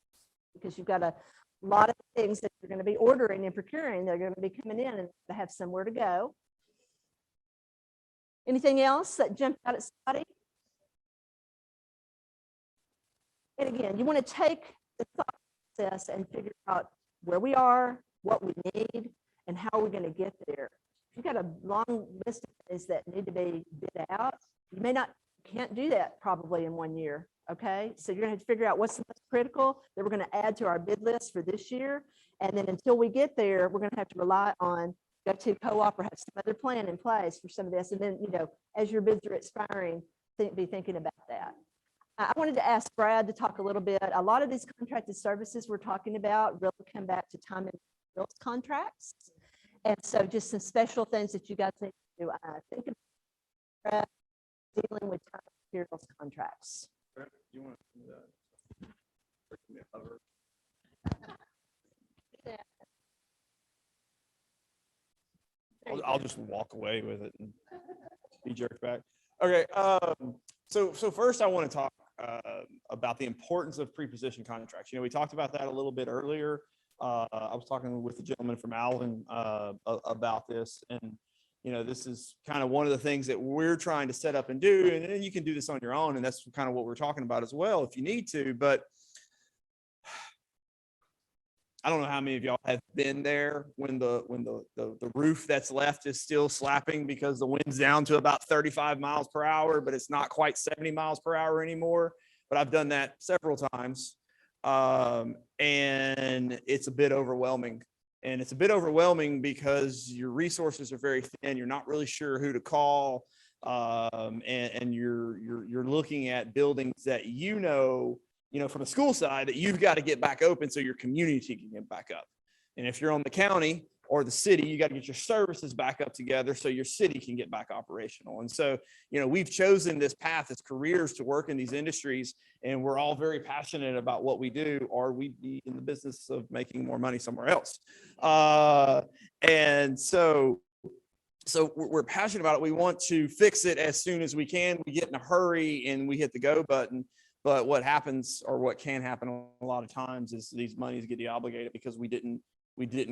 because you've got a lot of things that you're going to be ordering and procuring. They're going to be coming in and they have somewhere to go. Anything else that jumped out at somebody? And again, you want to take the thought process and figure out where we are, what we need, and how we're going to get there. If you've got a long list of things that need to be bid out, you can't do that probably in 1 year. Okay, so you're going to have to figure out what's the most critical that we're going to add to our bid list for this year. And then until we get there, we're going to have to rely on go to co-op or have some other plan in place for some of this. And then, as your bids are expiring, be thinking about that. I wanted to ask Brad to talk a little bit. A lot of these contracted services we're talking about really come back to time and materials contracts. And so just some special things that you guys need to think about dealing with time and materials contracts. You want to do that? I'll just walk away with it and be jerked back. Okay. So first I want to talk about the importance of pre-position contracts. We talked about that a little bit earlier. I was talking with the gentleman from Alvin about this, and this is kind of one of the things that we're trying to set up and do. And then you can do this on your own, and that's kind of what we're talking about as well if you need to. But I don't know how many of y'all have been there when the roof that's left is still slapping because the wind's down to about 35 miles per hour, but it's not quite 70 miles per hour anymore. But I've done that several times. And it's a bit overwhelming. And it's a bit overwhelming because your resources are very thin. You're not really sure who to call. And you're looking at buildings that from a school side that you've got to get back open so your community can get back up. And if you're on the county or the city, you got to get your services back up together so your city can get back operational. And so, we've chosen this path as careers to work in these industries, and we're all very passionate about what we do, or we'd be in the business of making more money somewhere else. And so we're passionate about it. We want to fix it as soon as we can. We get in a hurry and we hit the go button. But what happens, or what can happen a lot of times, is these monies get deobligated because we didn't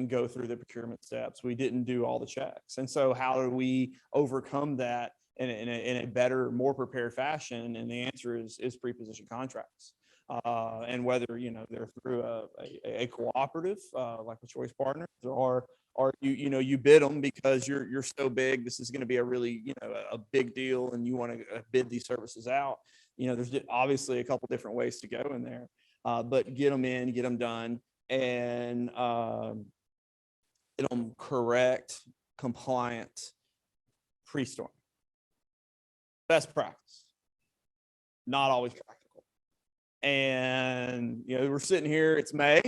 go through the procurement steps. We didn't do all the checks. And so how do we overcome that in a better, more prepared fashion? And the answer is pre-position contracts. And whether, they're through a cooperative, like a choice partner, or you bid them because you're so big, this is going to be a really, a big deal, and you want to bid these services out. There's obviously a couple different ways to go in there, but get them in, get them done, and get them correct, compliant, pre-storm. Best practice, not always practical. And, we're sitting here, it's May,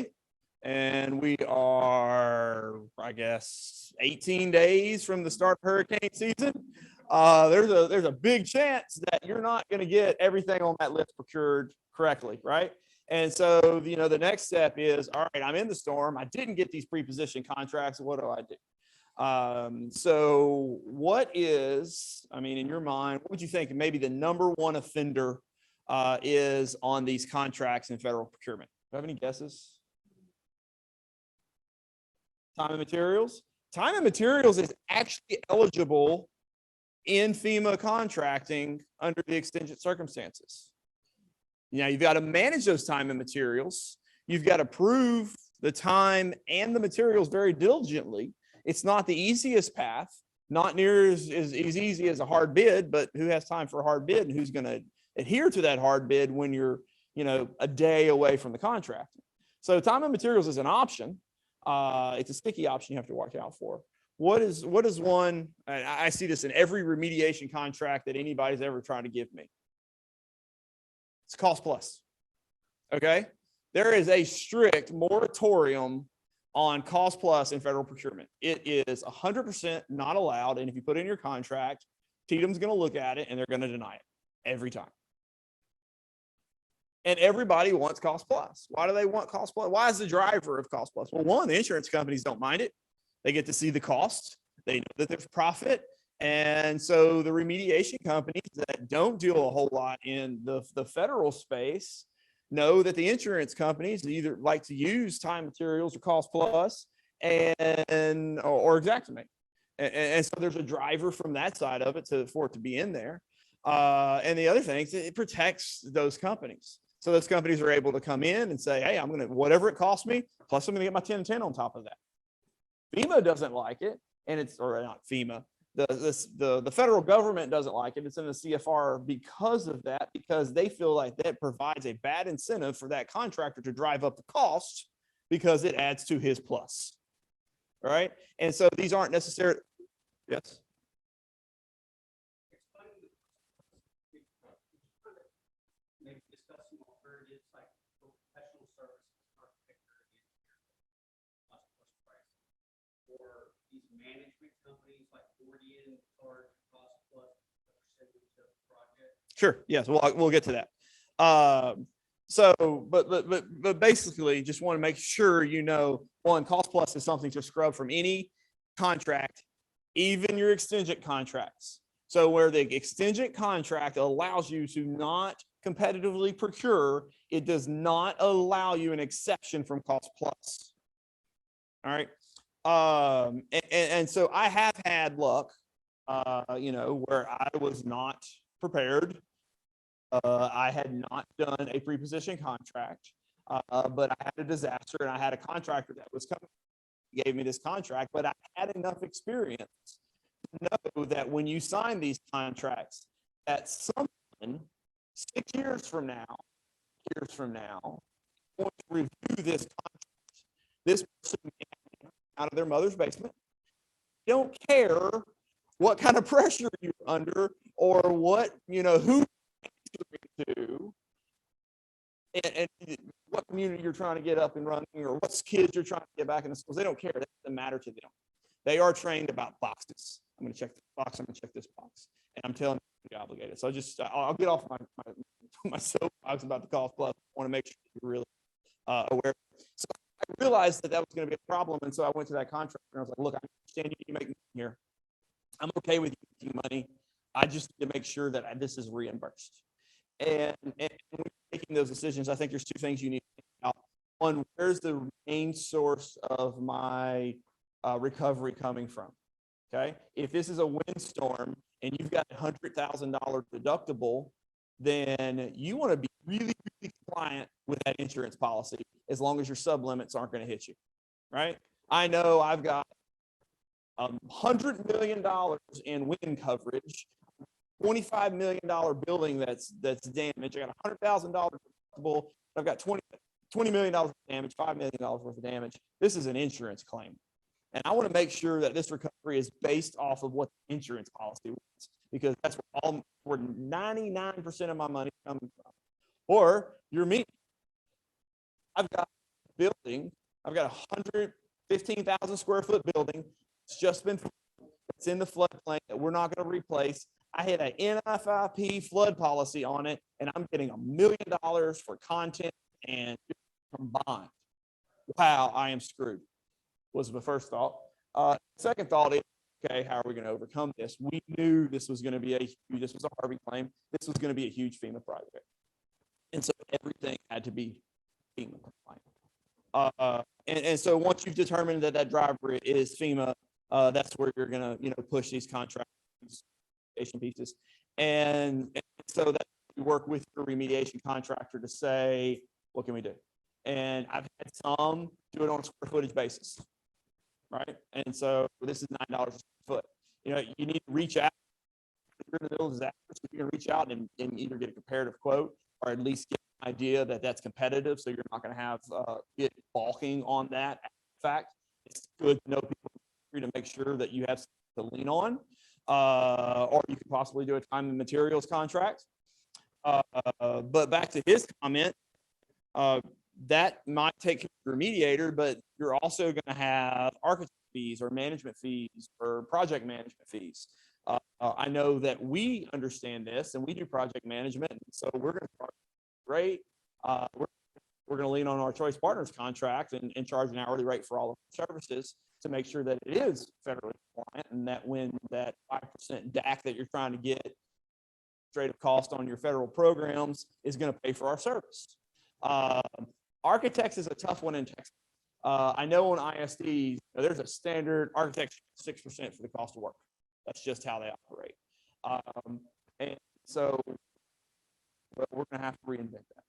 and we are, I guess, 18 days from the start of hurricane season. There's a big chance that you're not going to get everything on that list procured correctly, right? And so, the next step is, all right, I'm in the storm. I didn't get these pre-position contracts. What do I do? So what is, in your mind, what would you think maybe the number one offender is on these contracts in federal procurement? Do you have any guesses? Time and materials. Time and materials is actually eligible in FEMA contracting under the extingent circumstances. You've got to manage those time and materials. You've got to prove the time and the materials very diligently. It's not the easiest path, not near as easy as a hard bid, but who has time for a hard bid, and who's going to adhere to that hard bid when you're, a day away from the contract? So time and materials is an option. It's a sticky option you have to watch out for. What is one, and I see this in every remediation contract that anybody's ever tried to give me. It's cost plus. Okay. There is a strict moratorium on cost plus in federal procurement. It is 100% not allowed. And if you put it in your contract, TDM's going to look at it and they're going to deny it every time. And everybody wants cost plus. Why do they want cost plus? Why is the driver of cost plus? Well, one, the insurance companies don't mind it. They get to see the cost. They know that there's profit. And so the remediation companies that don't deal a whole lot in the federal space know that the insurance companies either like to use time materials or cost plus or Xactimate. And so there's a driver from that side of it for it to be in there. And the other thing is it protects those companies. So those companies are able to come in and say, hey, I'm going to, whatever it costs me, plus I'm going to get my 10 and 10 on top of that. FEMA doesn't like it. And it's, or not FEMA, the federal government doesn't like it. It's in the CFR because of that, because they feel like that provides a bad incentive for that contractor to drive up the cost because it adds to his plus. All right. And so these aren't necessarily, yes. Maybe discuss some alternatives like professional services, architecture, cost plus price, or these management companies like Gordian charge cost plus a percentage of the project. Sure. Yes. We'll get to that. But basically just want to make sure, you know, one, cost plus is something to scrub from any contract, even your extingent contracts. So where the extingent contract allows you to not competitively procure, it does not allow you an exception from cost plus. All right. And so I have had luck, you know, where I was not prepared. I had not done a pre-position contract, but I had a disaster and I had a contractor that was coming, gave me this contract, but I had enough experience to know that when you sign these contracts, that someone 6 years from now, going to review this contract. This person out of their mother's basement. They don't care what kind of pressure you're under or what, you know, who you're to, and what community you're trying to get up and running, or what kids you're trying to get back in the schools. They don't care. That doesn't matter to them. They are trained about boxes. I'm going to check this box. I'm going to check this box. And I'm telling you, you're obligated. So I'll get off my soapbox about the cost plus. I want to make sure you're really aware. So I realized that was going to be a problem. And so I went to that contractor and I was like, look, I understand you make money here. I'm okay with you making money. I just need to make sure that this is reimbursed. And when you're making those decisions, I think there's two things you need to think about. One, where's the main source of my recovery coming from? Okay. If this is a windstorm and you've got $100,000 deductible, then you want to be really, really compliant with that insurance policy as long as your sublimits aren't going to hit you. Right. I know I've got $100 million in wind coverage, $25 million building that's damaged. I got $100,000 deductible. I've got $20 million of damage, $5 million worth of damage. This is an insurance claim. And I want to make sure that this recovery is based off of what the insurance policy wants, because that's where 99% of my money is coming from. Or you're me. I've got a building. I've got a 115,000 square foot building. It's just been, it's in the floodplain that we're not going to replace. I had an NFIP flood policy on it, and I'm getting $1 million for content and combined. Wow, I am screwed. Was my first thought. Second thought is, okay, how are we going to overcome this? We knew this was going to be this was a Harvey claim. This was going to be a huge FEMA project. And so everything had to be FEMA compliant. And so once you've determined that driver is FEMA, that's where you're going to, push these contract pieces. And so that you work with your remediation contractor to say, what can we do? And I've had some do it on a square footage basis. Right. And so this is $9 a square foot. You need to reach out. If you're in the middle of disaster, so you can reach out and either get a comparative quote or at least get an idea that that's competitive. So you're not going to have it balking on that fact. It's good to know people to make sure that you have something to lean on, or you could possibly do a time and materials contract. But back to his comment, that might take care of your mediator, but you're also going to have architect fees or management fees or project management fees. I know that we understand this and we do project management. So we're going to charge rate. We're going to lean on our choice partners contract and charge an hourly rate for all of our services to make sure that it is federally compliant, and that when that 5% DAC that you're trying to get straight up cost on your federal programs is going to pay for our service. Architects is a tough one in Texas. I know on ISDs, there's a standard architecture 6% for the cost of work. That's just how they operate. And so we're going to have to reinvent that.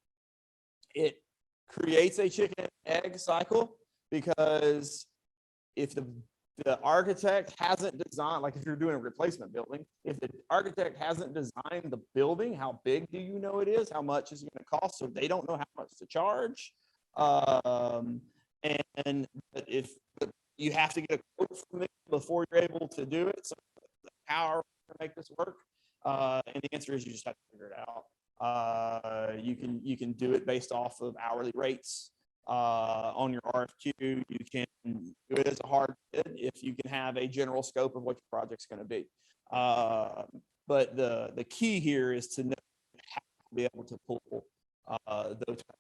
It creates a chicken and egg cycle because if the architect hasn't designed, like if you're doing a replacement building, if the architect hasn't designed the building, how big do you know it is? How much is it going to cost? So they don't know how much to charge. And if you have to get a quote from them before you're able to do it, so how are we going to make this work? And the answer is you just have to figure it out. You can do it based off of hourly rates on your RFQ. You can do it as a hard bid if you can have a general scope of what your project's going to be. But the key here is to know how to be able to pull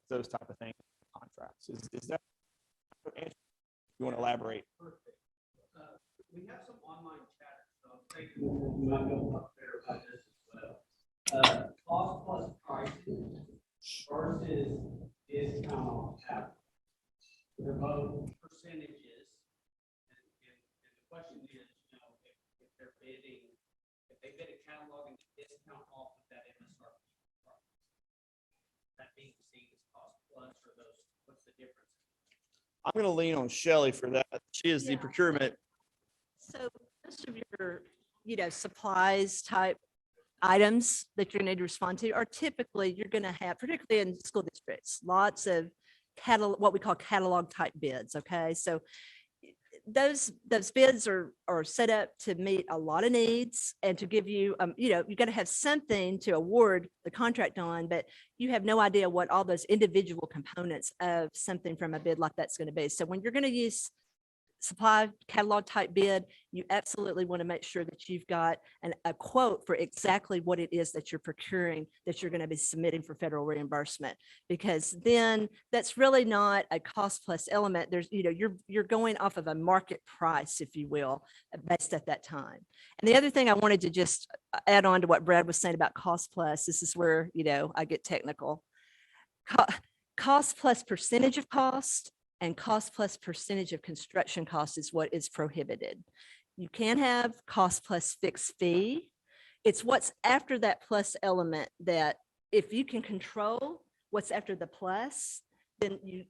those type of things in contracts. Is that you want to elaborate? Perfect. We have some online chat, so I'm thinking we might go up there about this as well. Cost plus pricing versus discount on tap. They're both percentages. And the question is, you know, if they're bidding, if they bid a catalog and discount off of that MSRP price, that being seen as cost plus, or those, what's the difference? I'm going to lean on Shelley for that. She is the Yeah. procurement. So most of your, supplies type items that you're going to need to respond to are typically, you're going to have, particularly in school districts, lots of what we call catalog type bids. Okay. So those bids are set up to meet a lot of needs and to give you, you got to have something to award the contract on, but you have no idea what all those individual components of something from a bid like that's going to be. So when you're going to use supply catalog type bid, you absolutely want to make sure that you've got a quote for exactly what it is that you're procuring, that you're going to be submitting for federal reimbursement, because then that's really not a cost plus element. There's, you're going off of a market price, if you will, based at that time. And the other thing I wanted to just add on to what Brad was saying about cost plus, this is where, I get technical. Cost plus percentage of cost and cost plus percentage of construction cost is what is prohibited. You can have cost plus fixed fee. It's what's after that plus element that if you can control what's after the plus, then you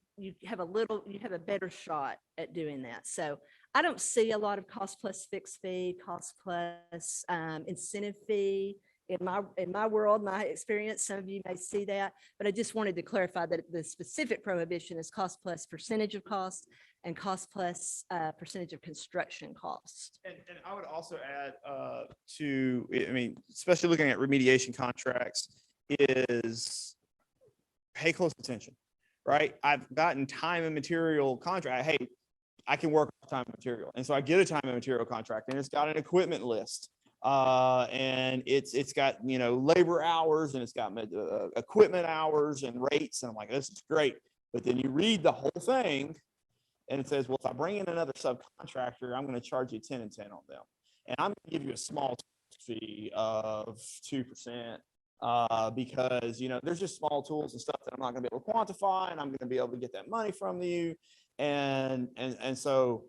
have a better shot at doing that. So I don't see a lot of cost plus fixed fee, cost plus incentive fee. In my world, my experience, some of you may see that, but I just wanted to clarify that the specific prohibition is cost plus percentage of cost and cost plus percentage of construction cost. And I would also add especially looking at remediation contracts, is pay close attention, right? I've gotten time and material contract. Hey, I can work on time and material. And so I get a time and material contract and it's got an equipment list. And it's got, labor hours and it's got equipment hours and rates. And I'm like, this is great. But then you read the whole thing and it says, well, if I bring in another subcontractor, I'm going to charge you 10 and 10 on them. And I'm going to give you a small fee of 2%. Because, there's just small tools and stuff that I'm not going to be able to quantify, and I'm going to be able to get that money from you. And so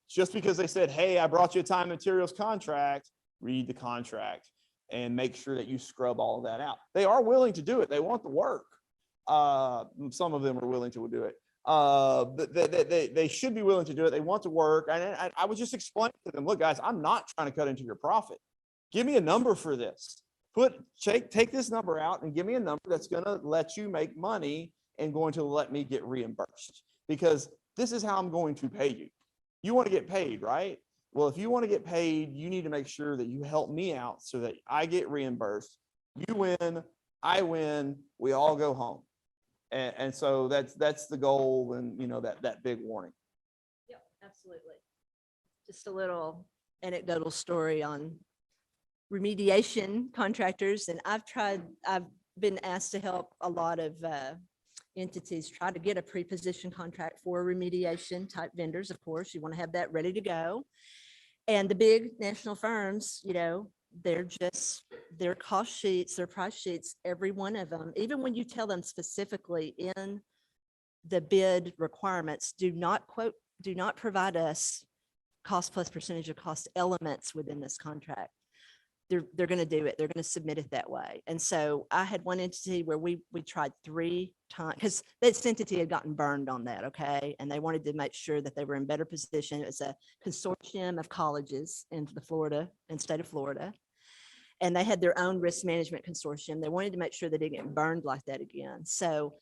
just because they said, hey, I brought you a time and materials contract, read the contract and make sure that you scrub all of that out. They are willing to do it. They want the work. Some of them are willing to do it. But they should be willing to do it. They want to work. And I was just explaining to them, look, guys, I'm not trying to cut into your profit. Give me a number for this. Take this number out and give me a number that's going to let you make money and going to let me get reimbursed, because this is how I'm going to pay you. You want to get paid, right? Well, if you want to get paid, you need to make sure that you help me out so that I get reimbursed. You win, I win, we all go home. And so that's the goal, and that big warning. Yep, absolutely. Just a little anecdotal story on remediation contractors. And I've been asked to help a lot of entities try to get a pre-position contract for remediation type vendors. Of course, you want to have that ready to go. And the big national firms, their cost sheets, their price sheets, every one of them, even when you tell them specifically in the bid requirements do not provide us cost plus percentage of cost elements within this contract. They're going to do it. They're going to submit it that way. And so I had one entity where we tried 3 times because this entity had gotten burned on that. Okay. And they wanted to make sure that they were in better position. It's a consortium of colleges in state of Florida. And they had their own risk management consortium. They wanted to make sure they didn't get burned like that again. So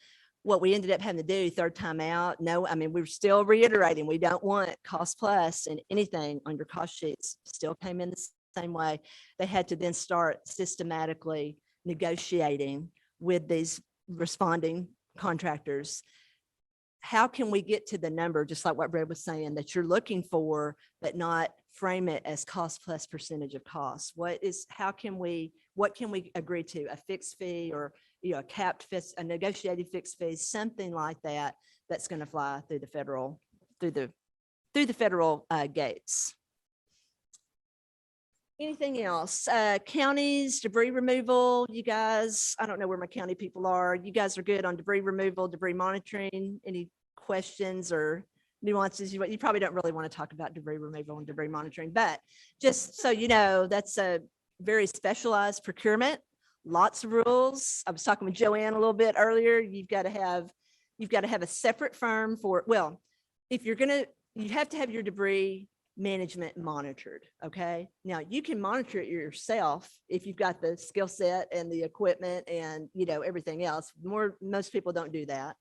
what we ended up having to do 3rd time out, no, I mean, we're still reiterating, we don't want cost plus and anything on your cost sheets still came in the same way. They had to then start systematically negotiating with these responding contractors. How can we get to the number, just like what Brad was saying, that you're looking for, but not frame it as cost plus percentage of cost? What can we agree to? A fixed fee or, a capped fixed, a negotiated fixed fee, something like that, that's going to fly through the federal gates. Anything else? Counties, debris removal, you guys, I don't know where my county people are. You guys are good on debris removal, debris monitoring. Any questions or nuances? You probably don't really want to talk about debris removal and debris monitoring, but just so you know, that's a very specialized procurement, lots of rules. I was talking with Joanne a little bit earlier. You've got to have a separate firm for, well, if you're going to, you have to have your debris management monitored. Okay. Now you can monitor it yourself if you've got the skill set and the equipment and, everything else. Most people don't do that,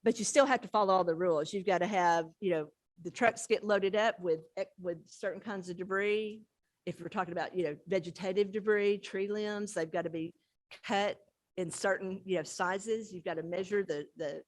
but you still have to follow all the rules. You've got to have, the trucks get loaded up with certain kinds of debris. If we're talking about, vegetative debris, tree limbs, they've got to be cut in certain, sizes. You've got to measure the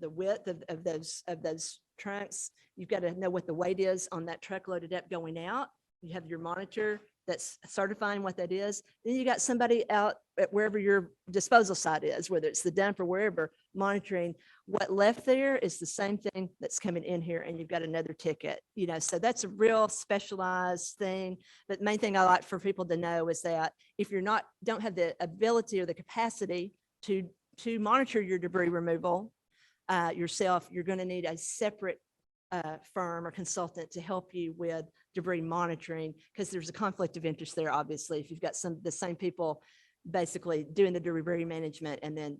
width of those trunks. You've got to know what the weight is on that truck loaded up going out. You have your monitor that's certifying what that is. Then you got somebody out at wherever your disposal site is, whether it's the dump or wherever, monitoring what left there is the same thing that's coming in here, and you've got another ticket, so that's a real specialized thing. But the main thing I like for people to know is that if you're don't have the ability or the capacity to monitor your debris removal yourself, you're going to need a separate firm or consultant to help you with debris monitoring, because there's a conflict of interest there. Obviously, if you've got the same people basically doing the debris management and then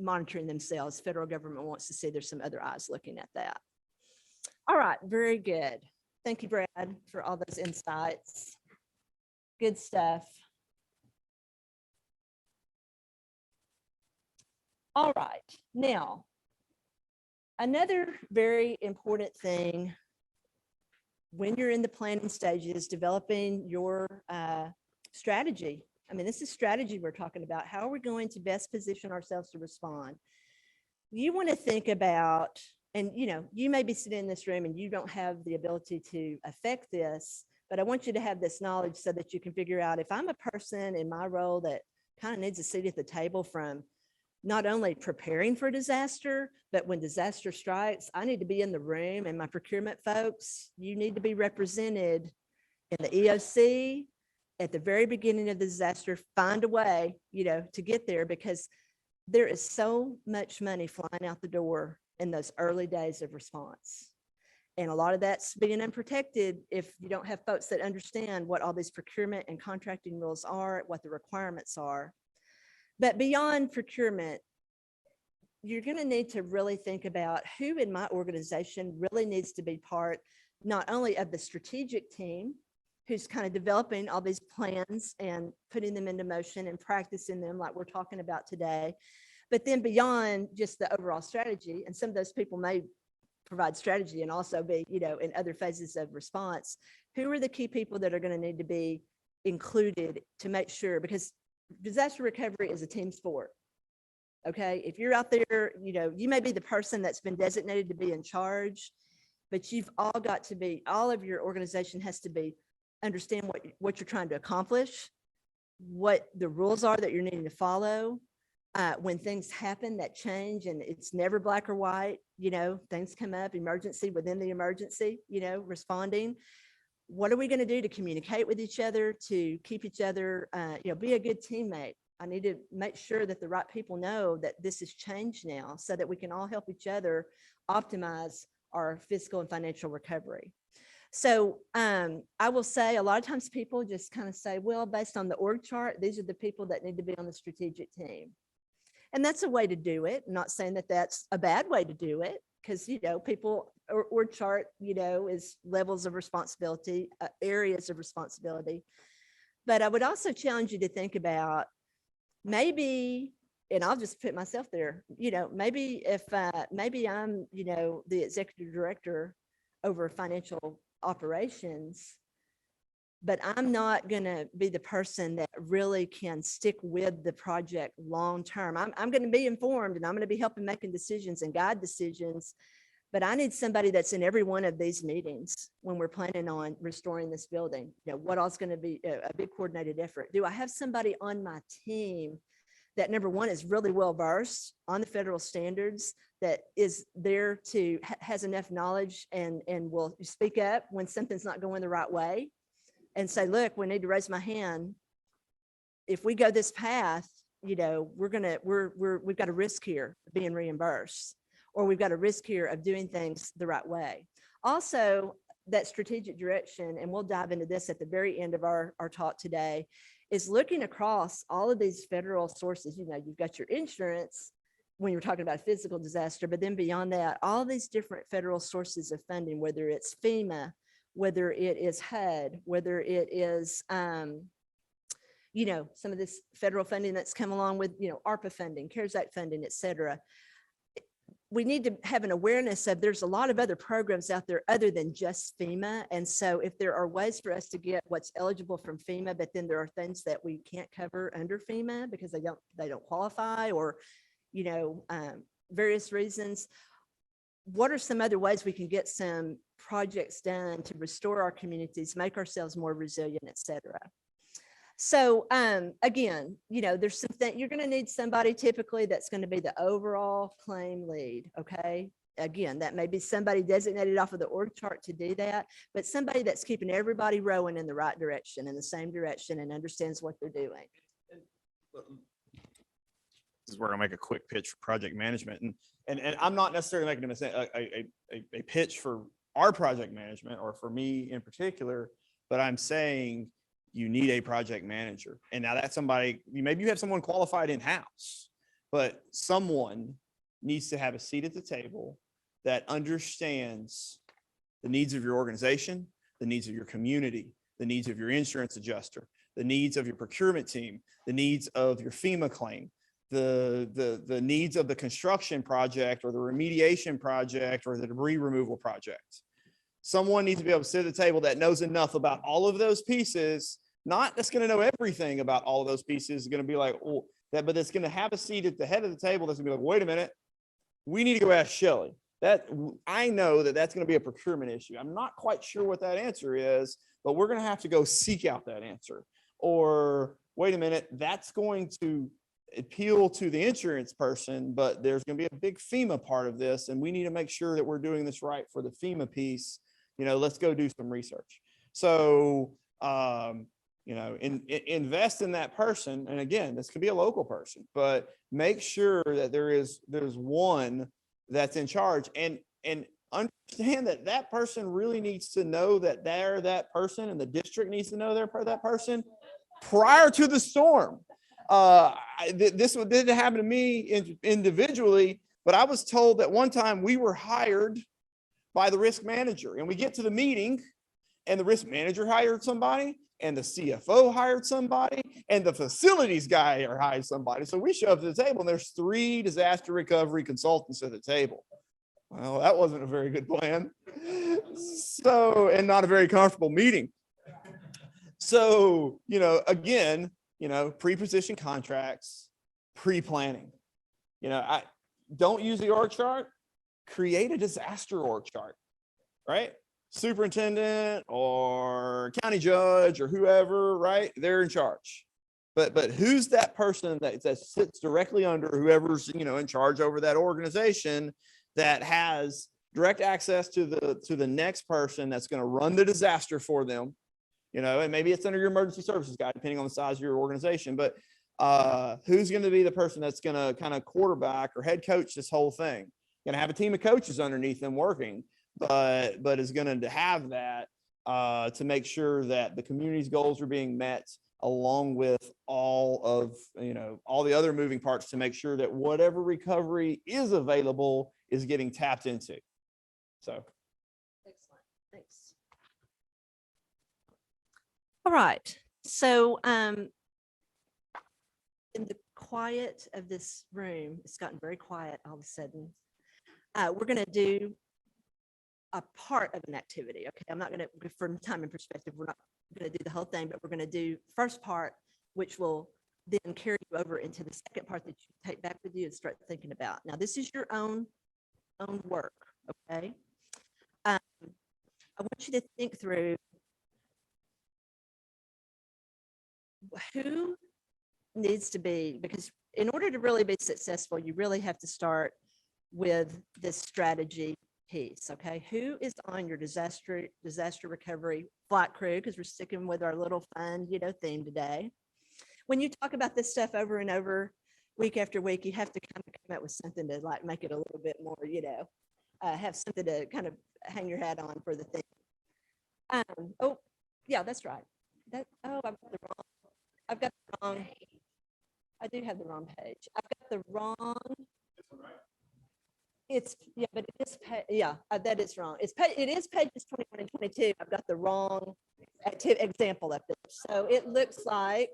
monitoring themselves, federal government wants to see there's some other eyes looking at that. All right, very good. Thank you, Brad, for all those insights. Good stuff. All right, now another very important thing when you're in the planning stages, developing your strategy. I mean, this is strategy we're talking about. How are we going to best position ourselves to respond? You want to think about, and you may be sitting in this room and you don't have the ability to affect this, but I want you to have this knowledge so that you can figure out, if I'm a person in my role that kind of needs a seat at the table from not only preparing for disaster, but when disaster strikes, I need to be in the room, and my procurement folks, you need to be represented in the EOC at the very beginning of the disaster. Find a way, to get there, because there is so much money flying out the door in those early days of response. And a lot of that's being unprotected if you don't have folks that understand what all these procurement and contracting rules are, what the requirements are. But beyond procurement, you're going to need to really think about who in my organization really needs to be part, not only of the strategic team, who's kind of developing all these plans and putting them into motion and practicing them like we're talking about today, but then beyond just the overall strategy. And some of those people may provide strategy and also be, in other phases of response. Who are the key people that are going to need to be included to make sure, because disaster recovery is a team sport. Okay. If you're out there, you may be the person that's been designated to be in charge, but you've all got to be, all of your organization has to be, understand what you're trying to accomplish, what the rules are that you're needing to follow. When things happen that change, and it's never black or white, things come up, emergency within the emergency, responding. What are we going to do to communicate with each other, to keep each other, be a good teammate? I need to make sure that the right people know that this has changed now so that we can all help each other optimize our fiscal and financial recovery. So I will say a lot of times people just kind of say, well, based on the org chart, these are the people that need to be on the strategic team. And that's a way to do it. I'm not saying that that's a bad way to do it, because, you know, people org chart, you know, is levels of responsibility, areas of responsibility. But I would also challenge you to think about maybe, and I'll just put myself there, you know, maybe if maybe I'm, you know, the executive director over financial operations, but I'm not going to be the person that really can stick with the project long term. I'm going to be informed, and I'm going to be helping making decisions and guide decisions, but I need somebody that's in every one of these meetings when we're planning on restoring this building. You know, what else going to be a big coordinated effort? Do I have somebody on my team that, number one, is really well versed on the federal standards, that is there to has enough knowledge and will speak up when something's not going the right way and say, look, we need to raise my hand. If we go this path, you know, we've got a risk here of being reimbursed, or we've got a risk here of doing things the right way. Also, that strategic direction, and we'll dive into this at the very end of our talk today, is looking across all of these federal sources. You know, you've got your insurance when you're talking about physical disaster, but then beyond that, all these different federal sources of funding, whether it's FEMA, whether it is HUD, whether it is, you know, some of this federal funding that's come along with, you know, ARPA funding, CARES Act funding, et cetera. We need to have an awareness of there's a lot of other programs out there other than just FEMA. And so if there are ways for us to get what's eligible from FEMA, but then there are things that we can't cover under FEMA because they don't qualify, or, you know, various reasons, what are some other ways we can get some projects done to restore our communities, make ourselves more resilient, et cetera? So again, you know, there's something, you're going to need somebody typically that's going to be the overall claim lead. Okay. Again, that may be somebody designated off of the org chart to do that, but somebody that's keeping everybody rowing in the right direction, in the same direction, and understands what they're doing. This is where I make a quick pitch for project management, and I'm not necessarily making a pitch for our project management or for me in particular, but I'm saying you need a project manager. And now that's somebody, maybe you have someone qualified in-house, but someone needs to have a seat at the table that understands the needs of your organization, the needs of your community, the needs of your insurance adjuster, the needs of your procurement team, the needs of your FEMA claim, the needs of the construction project or the remediation project or the debris removal project. Someone needs to be able to sit at the table that knows enough about all of those pieces, not that's going to know everything about all of those pieces, going to be like, oh, that, but it's going to have a seat at the head of the table that's going to be like, wait a minute, we need to go ask Shelley. That I know that's going to be a procurement issue. I'm not quite sure what that answer is, but we're going to have to go seek out that answer. Or wait a minute, that's going to appeal to the insurance person, but there's going to be a big FEMA part of this, and we need to make sure that we're doing this right for the FEMA piece. You know, let's go do some research. So, you know, invest in that person. And again, this could be a local person, but make sure that there's one that's in charge, and understand that that person really needs to know that they're that person, and the district needs to know they're that person prior to the storm. This didn't happen to me individually, but I was told that one time we were hired by the risk manager, and we get to the meeting and the risk manager hired somebody and the CFO hired somebody and the facilities guy hired somebody. So we show up to the table and there's 3 disaster recovery consultants at the table. Well, that wasn't a very good plan. So, and not a very comfortable meeting. So, you know, again, you know, pre-position contracts, pre-planning. You know, I don't use the org chart, create a disaster org chart, right? Superintendent or county judge or whoever, right? They're in charge. But who's that person that sits directly under whoever's, you know, in charge over that organization that has direct access to the next person that's going to run the disaster for them? You know, and maybe it's under your emergency services guy, depending on the size of your organization. But who's going to be the person that's going to kind of quarterback or head coach this whole thing? Going to have a team of coaches underneath them working, but is going to have that to make sure that the community's goals are being met, along with all of, all the other moving parts to make sure that whatever recovery is available is getting tapped into. So. Excellent, thanks. All right, so in the quiet of this room, it's gotten very quiet all of a sudden. We're gonna do a part of an activity, okay? I'm not gonna, from time and perspective, we're not gonna do the whole thing, but we're gonna do first part, which will then carry you over into the second part that you take back with you and start thinking about. Now, this is your own work, okay? I want you to think through who needs to be, because in order to really be successful, you really have to start with this strategy piece, okay? Who is on your disaster recovery flight crew? Because we're sticking with our little fun, theme today. When you talk about this stuff over and over, week after week, you have to kind of come up with something to like make it a little bit more, have something to kind of hang your hat on for the thing. Oh, yeah, that's right. I've got the wrong, I do have the wrong page. I've got the wrong. It's, yeah, but it is, that is wrong. It is pages 21 and 22. I've got the wrong example of it. So it looks like,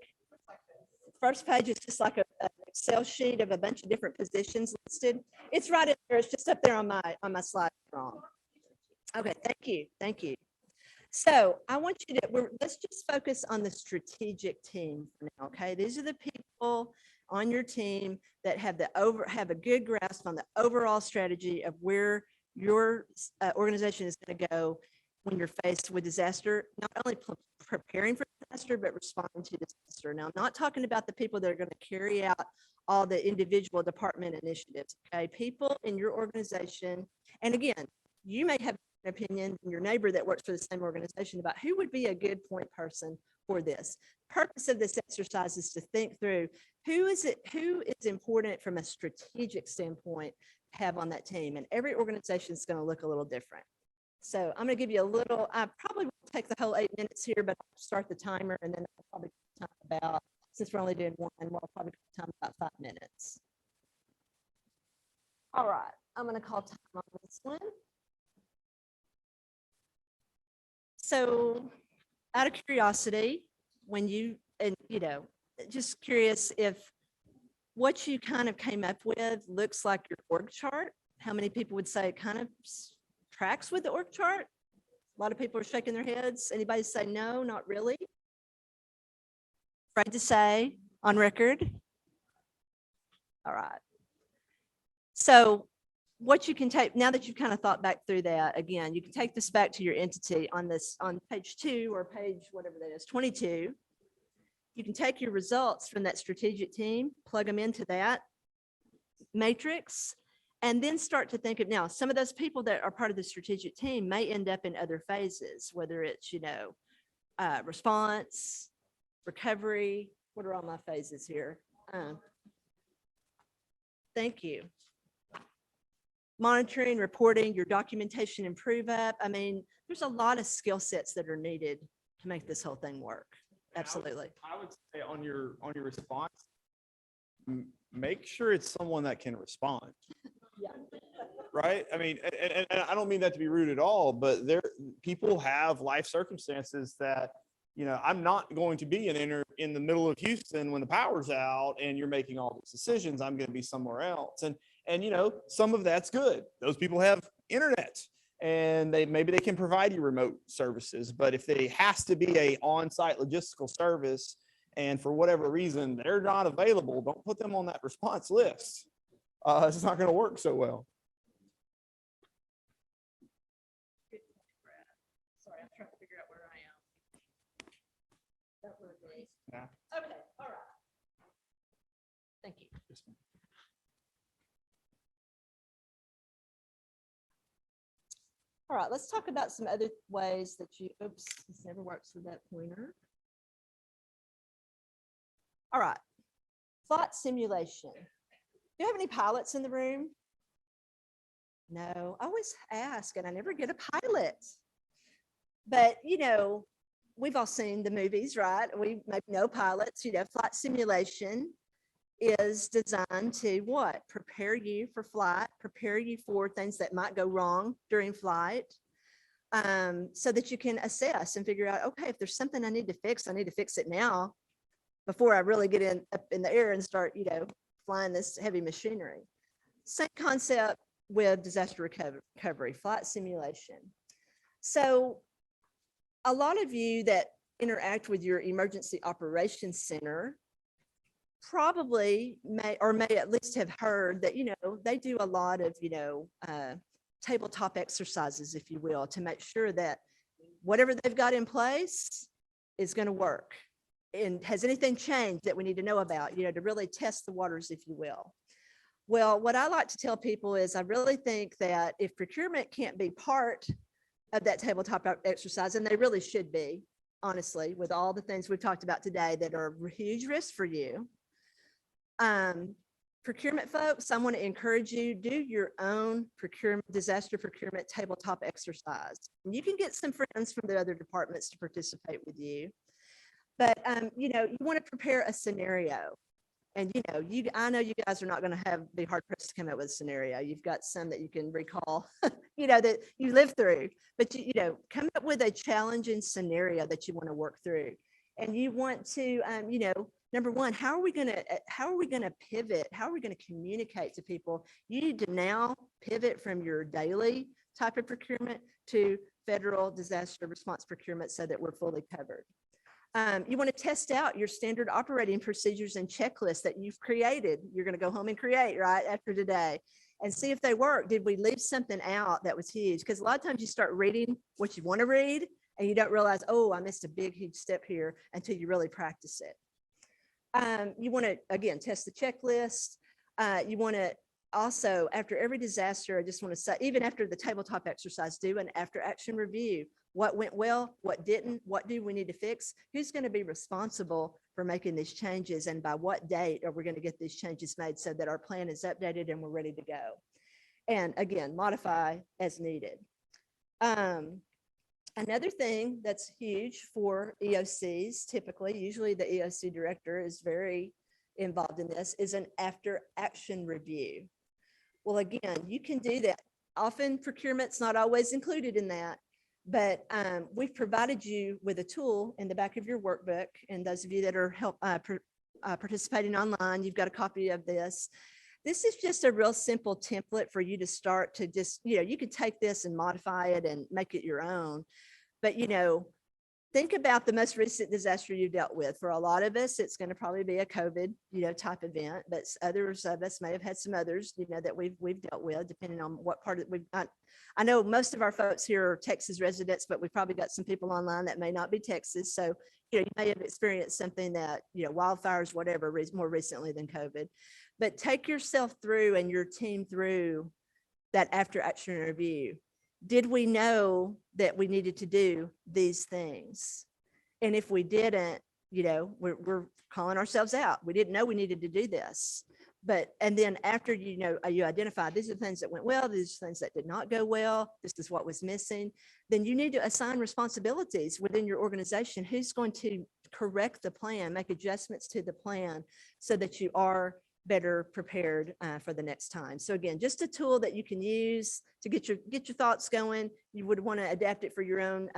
first page is just like an Excel sheet of a bunch of different positions listed. It's right in there. It's just up there on my slide wrong. Okay, thank you. So I want you to, let's just focus on the strategic team for now, okay? These are the people on your team that have a good grasp on the overall strategy of where your organization is going to go when you're faced with disaster, not only preparing for disaster, but responding to disaster. Now, I'm not talking about the people that are going to carry out all the individual department initiatives, okay? People in your organization, and again, you may have an opinion from your neighbor that works for the same organization about who would be a good point person for this. Purpose of this exercise is to think through who is important from a strategic standpoint to have on that team, and every organization is going to look a little different. So I'm going to give you a little, I probably won't take the whole 8 minutes here, but I'll start the timer, and then I'll probably talk about, since we're only doing one, we'll probably time about 5 minutes. All right, I'm going to call time on this one. So out of curiosity, just curious if what you kind of came up with looks like your org chart. How many people would say it kind of tracks with the org chart? A lot of people are shaking their heads. Anybody say no, not really? Afraid to say on record? All right. So what you can take, now that you've kind of thought back through that, again, you can take this back to your entity on page 2 or page, whatever that is, 22. You can take your results from that strategic team, plug them into that matrix, and then start to think of, now, some of those people that are part of the strategic team may end up in other phases, whether it's, response, recovery. What are all my phases here? Thank you. Monitoring, reporting, your documentation improve up. I mean, there's a lot of skill sets that are needed to make this whole thing work. Absolutely. I would say on your response, make sure it's someone that can respond. Yeah. Right? I mean, and I don't mean that to be rude at all, but people have life circumstances that, I'm not going to be in the middle of Houston when the power's out and you're making all these decisions. I'm going to be somewhere else. And some of that's good. Those people have internet and maybe they can provide you remote services, but if it has to be a on-site logistical service and for whatever reason they're not available, don't put them on that response list. It's not going to work so well. Sorry, I'm trying to figure out where I am. That would be. Yeah. Okay, all right. Thank you. All right, let's talk about some other ways that oops, this never works with that pointer. All right, Flight simulation. Do you have any pilots in the room? No, I always ask and I never get a pilot. But, we've all seen the movies, right? We maybe know pilots, flight simulation is designed to what? Prepare you for flight, prepare you for things that might go wrong during flight, so that you can assess and figure out, okay, if there's something I need to fix it now before I really get up in the air and start, flying this heavy machinery. Same concept with disaster recovery, flight simulation. So a lot of you that interact with your emergency operations center probably may at least have heard that, they do a lot of, tabletop exercises, if you will, to make sure that whatever they've got in place is going to work. And has anything changed that we need to know about, to really test the waters, if you will. Well, what I like to tell people is I really think that if procurement can't be part of that tabletop exercise, and they really should be, honestly, with all the things we've talked about today that are huge risks for you. Procurement folks, I want to encourage you, do your own disaster procurement tabletop exercise. You can get some friends from the other departments to participate with you. But, you want to prepare a scenario. And, I know you guys are not going to be hard pressed to come up with a scenario. You've got some that you can recall, that you lived through, but come up with a challenging scenario that you want to work through. And you want to, number one, how are we going to pivot? How are we going to communicate to people? You need to now pivot from your daily type of procurement to federal disaster response procurement so that we're fully covered. You want to test out your standard operating procedures and checklists that you've created. You're going to go home and create right after today and see if they work. Did we leave something out that was huge? Because a lot of times you start reading what you want to read and you don't realize, oh, I missed a big, huge step here until you really practice it. You want to, again, test the checklist. You want to also, after every disaster, I just want to say, even after the tabletop exercise, do an after action review. What went well, what didn't, what do we need to fix? Who's going to be responsible for making these changes? And by what date are we going to get these changes made so that our plan is updated and we're ready to go? And again, modify as needed. Another thing that's huge for EOCs, usually the EOC director is very involved in this, is an after action review. Well, again, you can do that. Often procurement's not always included in that, but we've provided you with a tool in the back of your workbook. And those of you that are participating online, you've got a copy of this. This is just a real simple template for you to start to just, you could take this and modify it and make it your own. But, think about the most recent disaster you dealt with. For a lot of us, it's going to probably be a COVID, type event, but others of us may have had some others, that we've dealt with, depending on what part of I know most of our folks here are Texas residents, but we've probably got some people online that may not be Texas. So, you may have experienced something that, wildfires, whatever, more recently than COVID. But take yourself through and your team through that after action review. Did we know that we needed to do these things? And if we didn't, we're calling ourselves out. We didn't know we needed to do this. And then after, you identify these are the things that went well, these are things that did not go well, this is what was missing, then you need to assign responsibilities within your organization. Who's going to correct the plan, make adjustments to the plan so that you are better prepared for the next time. So again, just a tool that you can use to get your thoughts going. You would want to adapt it for your own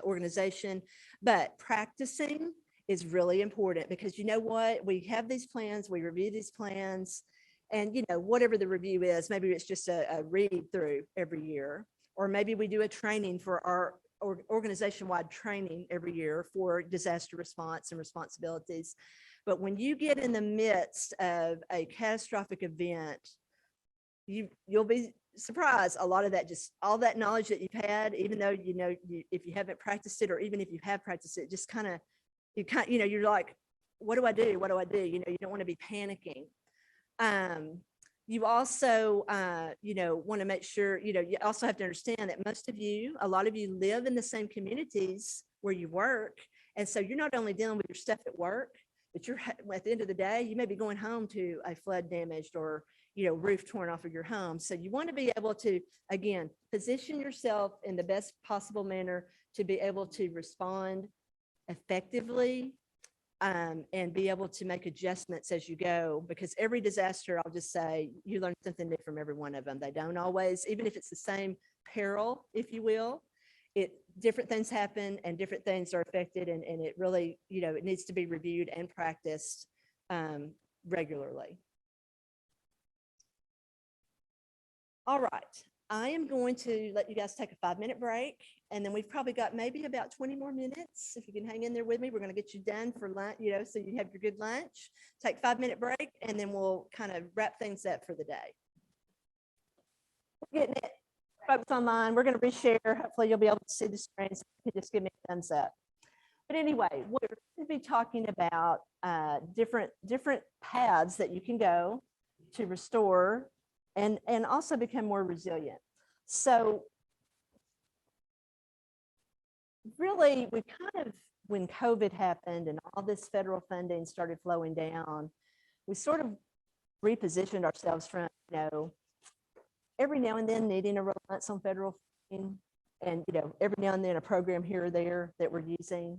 organization, but practicing is really important because you know what? We have these plans, we review these plans, and whatever the review is, maybe it's just a read through every year, or maybe we do a training for our organization-wide training every year for disaster response and responsibilities. But when you get in the midst of a catastrophic event, you'll be surprised. A lot of that, just all that knowledge that you've had, even though, if you haven't practiced it, or even if you have practiced it, just you're like, what do I do? What do I do? You don't want to be panicking. You also, want to make sure, you also have to understand that a lot of you live in the same communities where you work. And so you're not only dealing with your stuff at work, but at the end of the day, you may be going home to a flood damaged or, roof torn off of your home. So you want to be able to, again, position yourself in the best possible manner to be able to respond effectively, and be able to make adjustments as you go, because every disaster, I'll just say, you learn something new from every one of them. They don't always, even if it's the same peril, if you will, different things happen and different things are affected, and it really, it needs to be reviewed and practiced regularly. All right, I am going to let you guys take a 5-minute break, and then we've probably got maybe about 20 more minutes. If you can hang in there with me, we're going to get you done for lunch, so you have your good lunch. Take a 5-minute break, and then we'll kind of wrap things up for the day. We're getting it. Folks online, we're going to reshare. Hopefully you'll be able to see the screen, so you can just give me a thumbs up. But anyway, we're going to be talking about different paths that you can go to restore and also become more resilient. So really, we kind of, when COVID happened and all this federal funding started flowing down, we sort of repositioned ourselves from, every now and then needing a reliance on federal funding, and, every now and then a program here or there that we're using.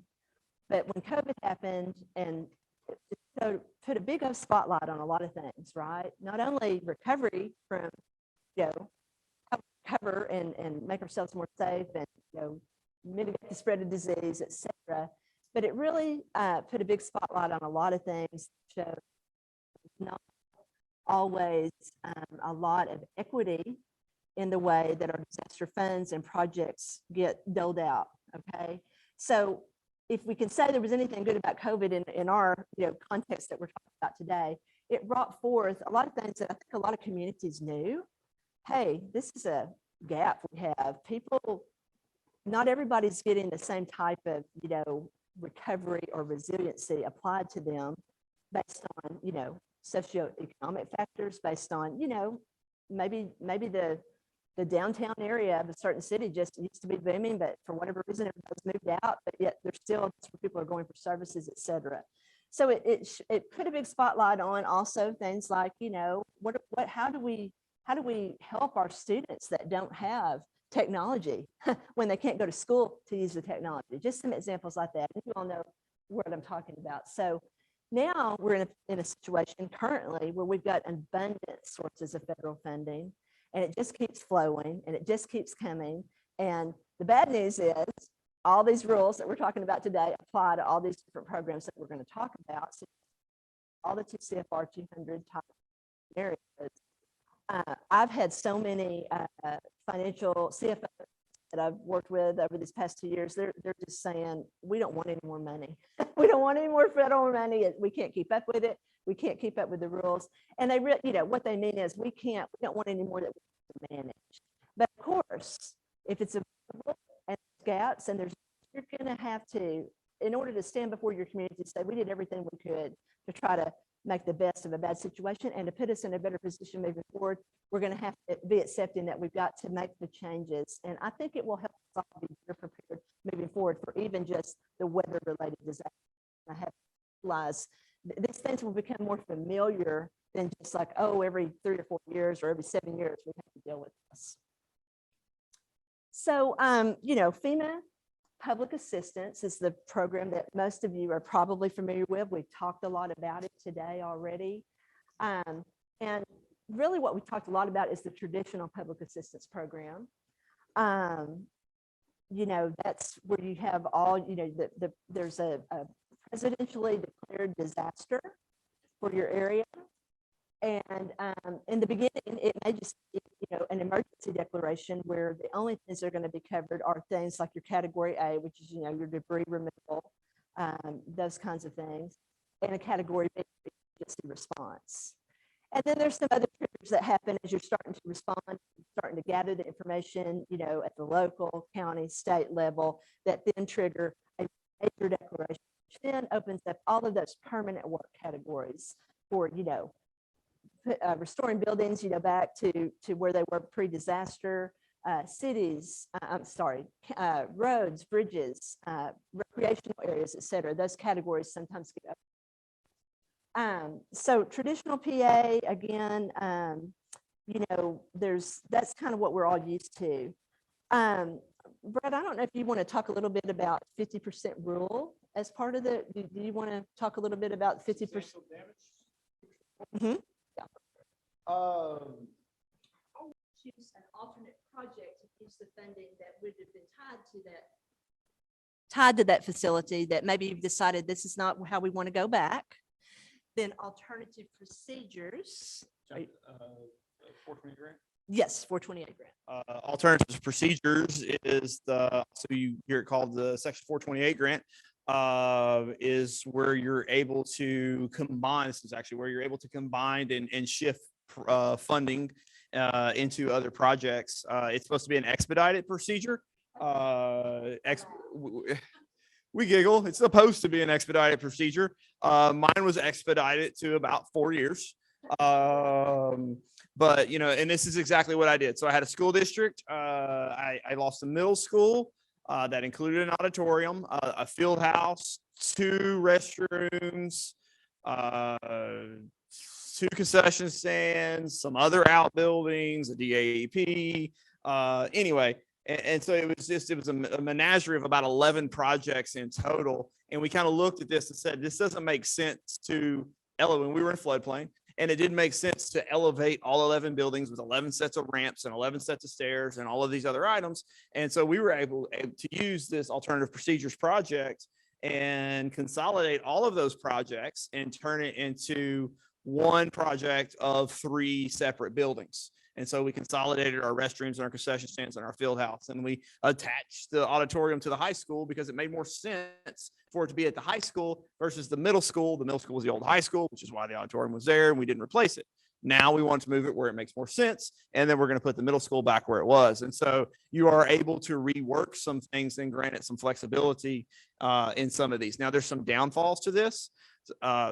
But when COVID happened, and it put a big spotlight on a lot of things, right? Not only recovery from, how we recover and make ourselves more safe and, mitigate the spread of disease, et cetera. But it really put a big spotlight on a lot of things. So not always a lot of equity in the way that our disaster funds and projects get doled out. Okay, so if we can say there was anything good about COVID in our context that we're talking about today, it brought forth a lot of things that I think a lot of communities knew. Hey, this is a gap we have. People, not everybody's getting the same type of recovery or resiliency applied to them based on socioeconomic factors, based on maybe the downtown area of a certain city just used to be booming, but for whatever reason everybody's moved out, but yet there's still that's where people are going for services, et cetera. So it put a big spotlight on also things like how do we help our students that don't have technology when they can't go to school to use the technology. Just some examples like that. You all know what I'm talking about. So now we're in a situation currently where we've got abundant sources of federal funding, and it just keeps flowing and it just keeps coming. And the bad news is all these rules that we're talking about today apply to all these different programs that we're going to talk about. So all the 2 CFR 200 type areas. I've had so many financial CFOs that I've worked with over these past 2 years. They're just saying, we don't want any more money. We don't want any more federal money. We can't keep up with it. We can't keep up with the rules. And they what they mean is we don't want any more that we can manage. But of course, if it's available and gaps, and you're going to have to, in order to stand before your community, say we did everything we could to try to make the best of a bad situation and to put us in a better position moving forward, we're going to have to be accepting that we've got to make the changes. And I think it will help us all be better prepared moving forward for even just the weather-related disasters. I have realized these things will become more familiar than just like, oh, every 3 or 4 years or every 7 years we have to deal with this. So, FEMA Public Assistance is the program that most of you are probably familiar with. We've talked a lot about it today already. And really what we talked a lot about is the traditional public assistance program. That's where you have all, there's a presidentially declared disaster for your area. And in the beginning, it may just be, an emergency declaration where the only things that are going to be covered are things like your category A, which is, your debris removal, those kinds of things, and a category B, emergency response. And then there's some other triggers that happen as you're starting to respond, starting to gather the information, at the local, county, state level, that then trigger a major declaration, which then opens up all of those permanent work categories for, restoring buildings, back to where they were pre-disaster, cities, roads, bridges, recreational areas, et cetera. Those categories sometimes get So traditional PA, again, you know, that's kind of what we're all used to. Brett, I don't know if you want to talk a little bit about 50% rule as part of do you want to talk a little bit about 50%? Mhm. Choose an alternate project to use the funding that would have been tied to that facility that maybe you've decided this is not how we want to go back. Then alternative procedures. 420 grant. Yes, 428 grant. Alternative procedures is so you hear it called the Section 428 grant, is where you're able to combine. This is actually where you're able to combine and shift funding into other projects. It's supposed to be an expedited procedure. We giggle. It's supposed to be an expedited procedure. Mine was expedited to about 4 years. But you know, and this is exactly what I did. So I had a school district. I lost a middle school that included an auditorium, a field house, 2 restrooms, 2 concession stands, some other outbuildings, a DAEP. Anyway, and so it was a menagerie of about 11 projects in total. And we kind of looked at this and said, this doesn't make sense to elevate. We were in floodplain, and it didn't make sense to elevate all 11 buildings with 11 sets of ramps and 11 sets of stairs and all of these other items. And so we were able to use this alternative procedures project and consolidate all of those projects and turn it into one project of 3 separate buildings. And so we consolidated our restrooms and our concession stands and our field house, and we attached the auditorium to the high school because it made more sense for it to be at the high school versus the middle school. The middle school was the old high school, which is why the auditorium was there, and we didn't replace it. Now we want to move it where it makes more sense, and then we're going to put the middle school back where it was. And so you are able to rework some things and grant it some flexibility in some of these. Now there's some downfalls to this.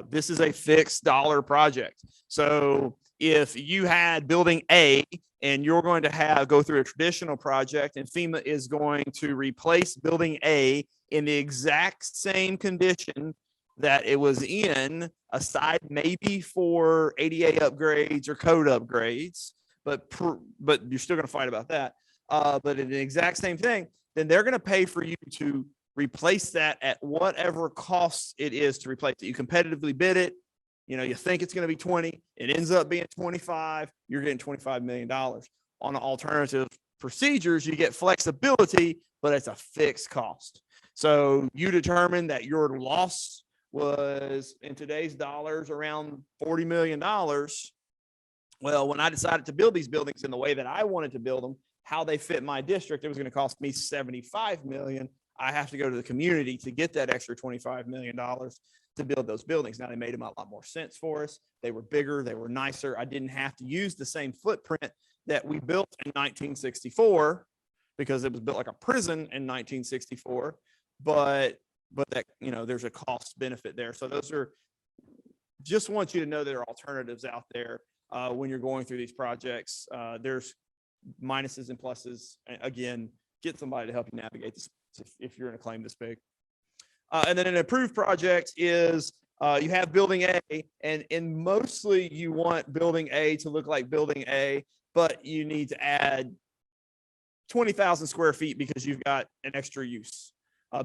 This is a fixed dollar project. So if you had building A and you're going to go through a traditional project, and FEMA is going to replace building A in the exact same condition that it was in, aside maybe for ADA upgrades or code upgrades, but you're still going to fight about that. But in the exact same thing, then they're going to pay for you to replace that at whatever cost it is to replace it. You competitively bid it. You know, you think it's going to be 20, it ends up being 25, you're getting $25 million. On alternative procedures, you get flexibility, but it's a fixed cost. So you determine that your loss was, in today's dollars, around $40 million. Well, when I decided to build these buildings in the way that I wanted to build them, how they fit my district, it was going to cost me $75 million. I have to go to the community to get that extra $25 million to build those buildings. Now, they made them a lot more sense for us. They were bigger, they were nicer. I didn't have to use the same footprint that we built in 1964 because it was built like a prison in 1964. But that, you know, there's a cost benefit there. So those are, just want you to know there are alternatives out there when you're going through these projects. There's minuses and pluses. Again, get somebody to help you navigate this if you're in a claim this big. And then an approved project is you have building A, and mostly you want building A to look like building A, but you need to add 20,000 square feet because you've got an extra use.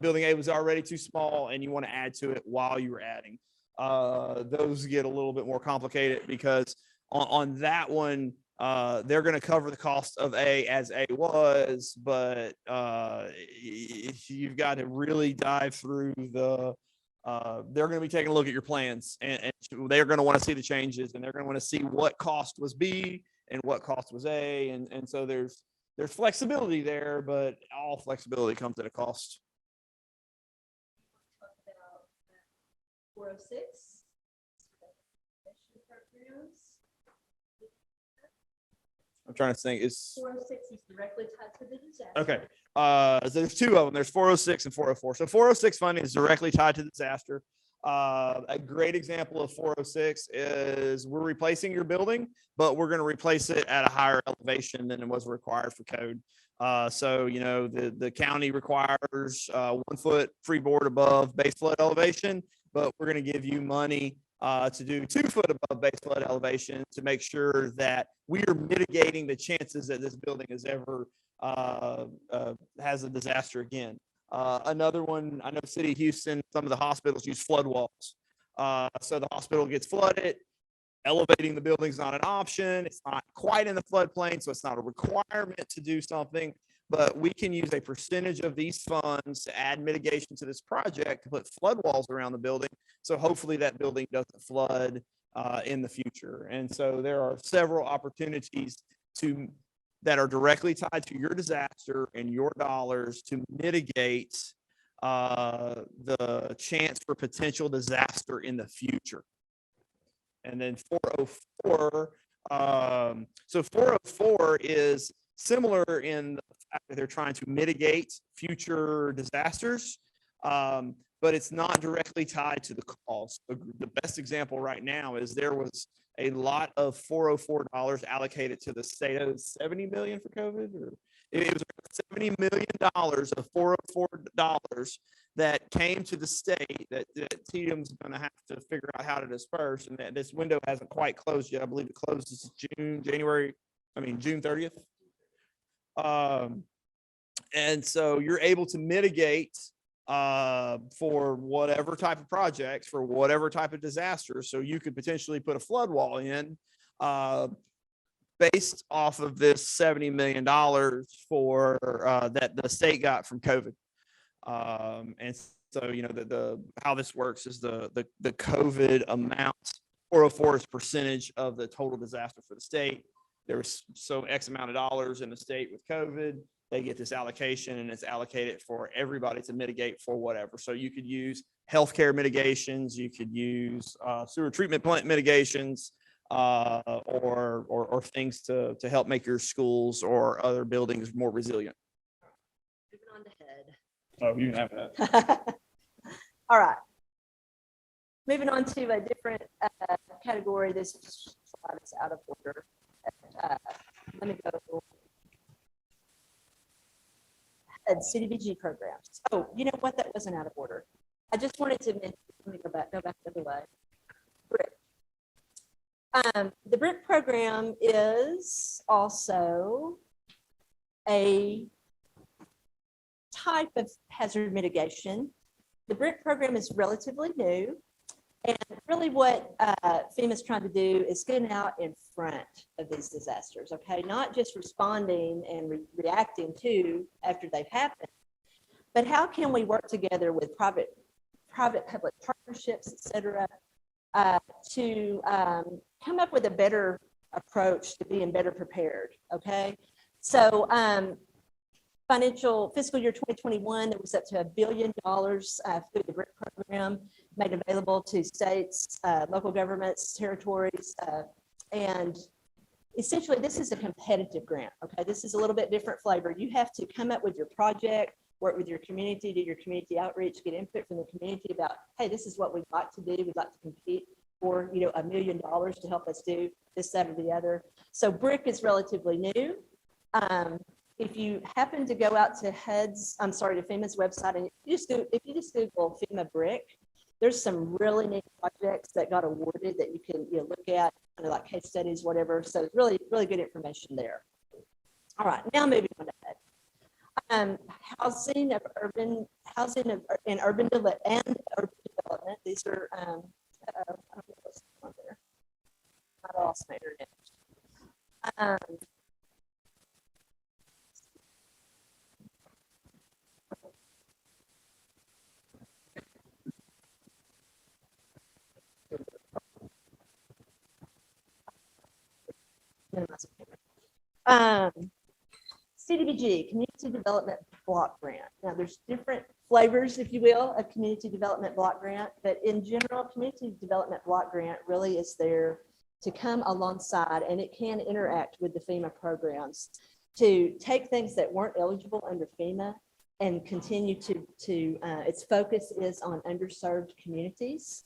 Building A was already too small, and you want to add to it while you were adding. Those get a little bit more complicated because on that one, they're going to cover the cost of A as A was, but you've got to really dive through they're going to be taking a look at your plans, and they're going to want to see the changes, and they're going to want to see what cost was B and what cost was A. And so there's flexibility there, but all flexibility comes at a cost. 406. I'm trying to think. 406 is directly tied to the disaster. Okay. So there's 2 of them. There's 406 and 404. So 406 funding is directly tied to disaster. A great example of 406 is we're replacing your building, but we're going to replace it at a higher elevation than it was required for code. So, you know, the county requires 1 foot freeboard above base flood elevation, but we're going to give you money to do 2 foot above base flood elevation to make sure that we are mitigating the chances that this building is ever has a disaster again. Another one, I know City of Houston, some of the hospitals use flood walls. So the hospital gets flooded, elevating the building is not an option. It's not quite in the floodplain, so it's not a requirement to do something. But we can use a percentage of these funds to add mitigation to this project to put flood walls around the building. So hopefully that building doesn't flood in the future. And so there are several opportunities that are directly tied to your disaster and your dollars to mitigate the chance for potential disaster in the future. And then 404, so 404 is similar in the fact that they're trying to mitigate future disasters, but it's not directly tied to the cost. The best example right now is there was a lot of 404 dollars allocated to the state. Of 70 million for COVID, or it was $70 million of 404 dollars that came to the state that TDM's going to have to figure out how to disperse, and that this window hasn't quite closed yet. I believe it closes June 30th. And so you're able to mitigate for whatever type of projects, for whatever type of disaster. So you could potentially put a flood wall in based off of this $70 million for that the state got from COVID. And so, you know, the how this works is the COVID amount, 404 is percentage of the total disaster for the state. There was so X amount of dollars in the state with COVID. They get this allocation, and it's allocated for everybody to mitigate for whatever. So you could use healthcare mitigations, you could use sewer treatment plant mitigations, or things to help make your schools or other buildings more resilient. Moving on to HUD. Oh, you can have that. All right. Moving on to a different category. This slide is out of order. Let me go. CDBG programs. Oh, you know what? That wasn't out of order. I just wanted to mention, let me go back the other way. BRIC. The BRIC program is also a type of hazard mitigation. The BRIC program is relatively new. And really what FEMA is trying to do is get out in front of these disasters, okay? Not just responding and reacting to after they've happened, but how can we work together with private-public partnerships, et cetera, to come up with a better approach to being better prepared, okay? So fiscal year 2021, there was up to $1 billion through the BRIC program made available to states, local governments, territories, and essentially this is a competitive grant, okay? This is a little bit different flavor. You have to come up with your project, work with your community, do your community outreach, get input from the community about, hey, this is what we'd like to do. We'd like to compete for, you know, $1 million to help us do this, that, or the other. So BRIC is relatively new. If you happen to go out to FEMA's website, and if you just Google FEMA BRIC, there's some really neat projects that got awarded that you can look at, kind of like case studies, whatever. So it's really, really good information there. All right, now moving on to HUD. Housing and urban development. These are, I don't know what's on there. I lost my internet. CDBG, Community Development Block Grant. Now, there's different flavors, if you will, of Community Development Block Grant, but in general, Community Development Block Grant really is there to come alongside, and it can interact with the FEMA programs to take things that weren't eligible under FEMA and continue to its focus is on underserved communities,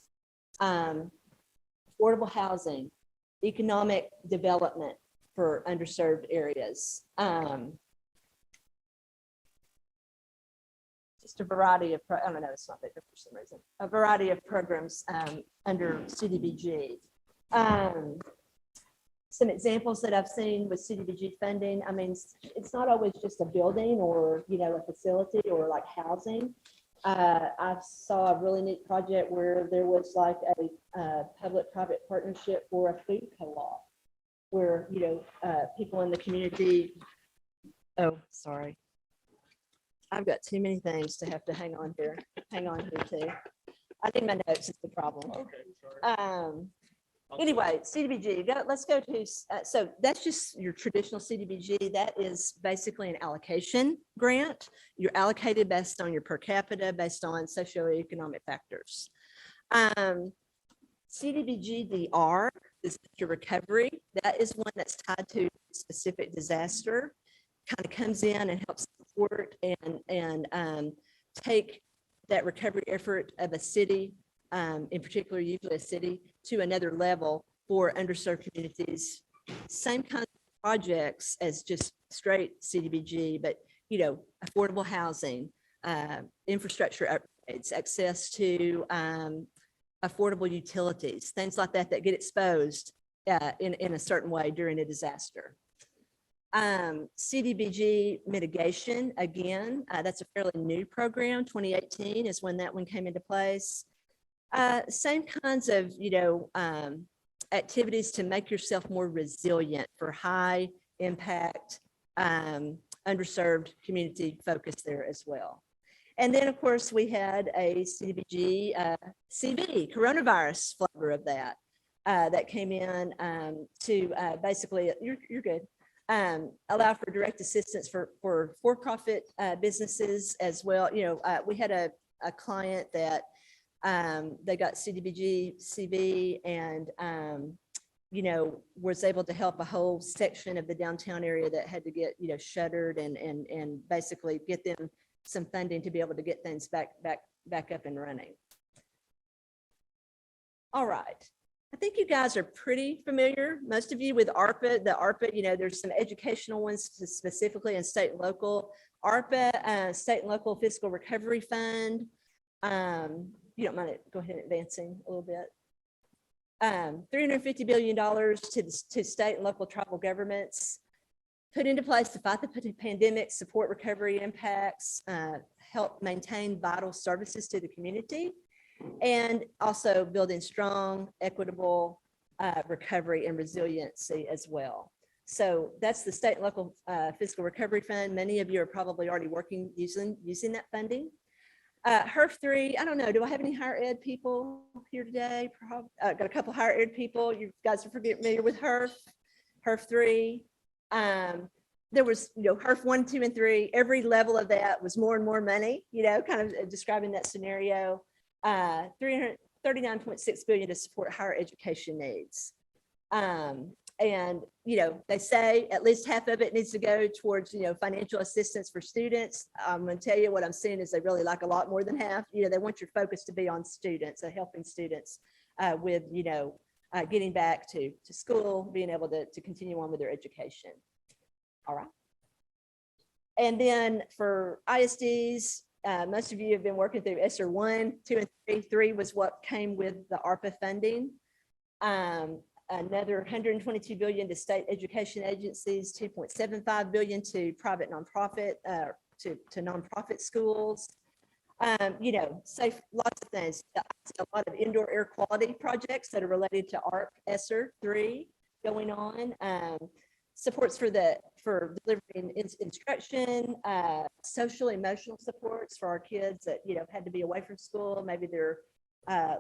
affordable housing, economic development for underserved areas. just a variety of, I don't know, it's not bigger for some reason, a variety of programs under CDBG. Some examples that I've seen with CDBG funding, I mean, it's not always just a building or, you know, a facility or like housing. I saw a really neat project where there was like a public-private partnership for a food co-op where, you know, people in the community, oh, sorry. I've got too many things to have to hang on here too. I think my notes is the problem. Okay, sorry. Anyway, CDBG, let's go to, so that's just your traditional CDBG. That is basically an allocation grant. You're allocated based on your per capita, based on socioeconomic factors. CDBG DR, disaster recovery, that is one that's tied to specific disaster, kind of comes in and helps support and take that recovery effort of a city, in particular, usually a city, to another level for underserved communities. Same kind of projects as just straight CDBG, but, you know, affordable housing, infrastructure upgrades, access to affordable utilities, things like that that get exposed in a certain way during a disaster. CDBG mitigation, again, that's a fairly new program. 2018 is when that one came into place. Same kinds of, you know, activities to make yourself more resilient for high impact, underserved community focus there as well. And then, of course, we had a CDBG CV, coronavirus flavor of that, that came in to basically, you're good, allow for direct assistance for for-profit businesses as well. You know, we had a client that they got CDBG CV and, you know, was able to help a whole section of the downtown area that had to get, you know, shuttered and basically get them some funding to be able to get things back up and running. All right. I think you guys are pretty familiar, most of you, with ARPA. The ARPA, you know, there's some educational ones specifically in state and local. ARPA, State and Local Fiscal Recovery Fund. You don't mind it, go ahead and advancing a little bit. $350 billion to state and local tribal governments, put into place to fight the pandemic, support recovery impacts, help maintain vital services to the community, and also building strong, equitable recovery and resiliency as well. So that's the State and Local Fiscal Recovery Fund. Many of you are probably already working using that funding. HERF 3, I don't know, do I have any higher ed people here today? Got a couple higher ed people. You guys are familiar with HERF 3. There was, you know, HERF 1, 2, and 3. Every level of that was more and more money, you know, kind of describing that scenario. 339.6 billion to support higher education needs. And, you know, they say at least half of it needs to go towards, you know, financial assistance for students. I'm going to tell you what I'm seeing is they really like a lot more than half. You know, they want your focus to be on students, helping students with, you know, getting back to school, being able to continue on with their education. All right. And then for ISDs, most of you have been working through ESSER 1, 2, and 3. 3 was what came with the ARPA funding. Another 122 billion to state education agencies, 2.75 billion to private nonprofit, to nonprofit schools. You know, safe, lots of things. A lot of indoor air quality projects that are related to ARP ESSER 3 going on. Supports for delivering instruction, social emotional supports for our kids that, you know, had to be away from school. Maybe they're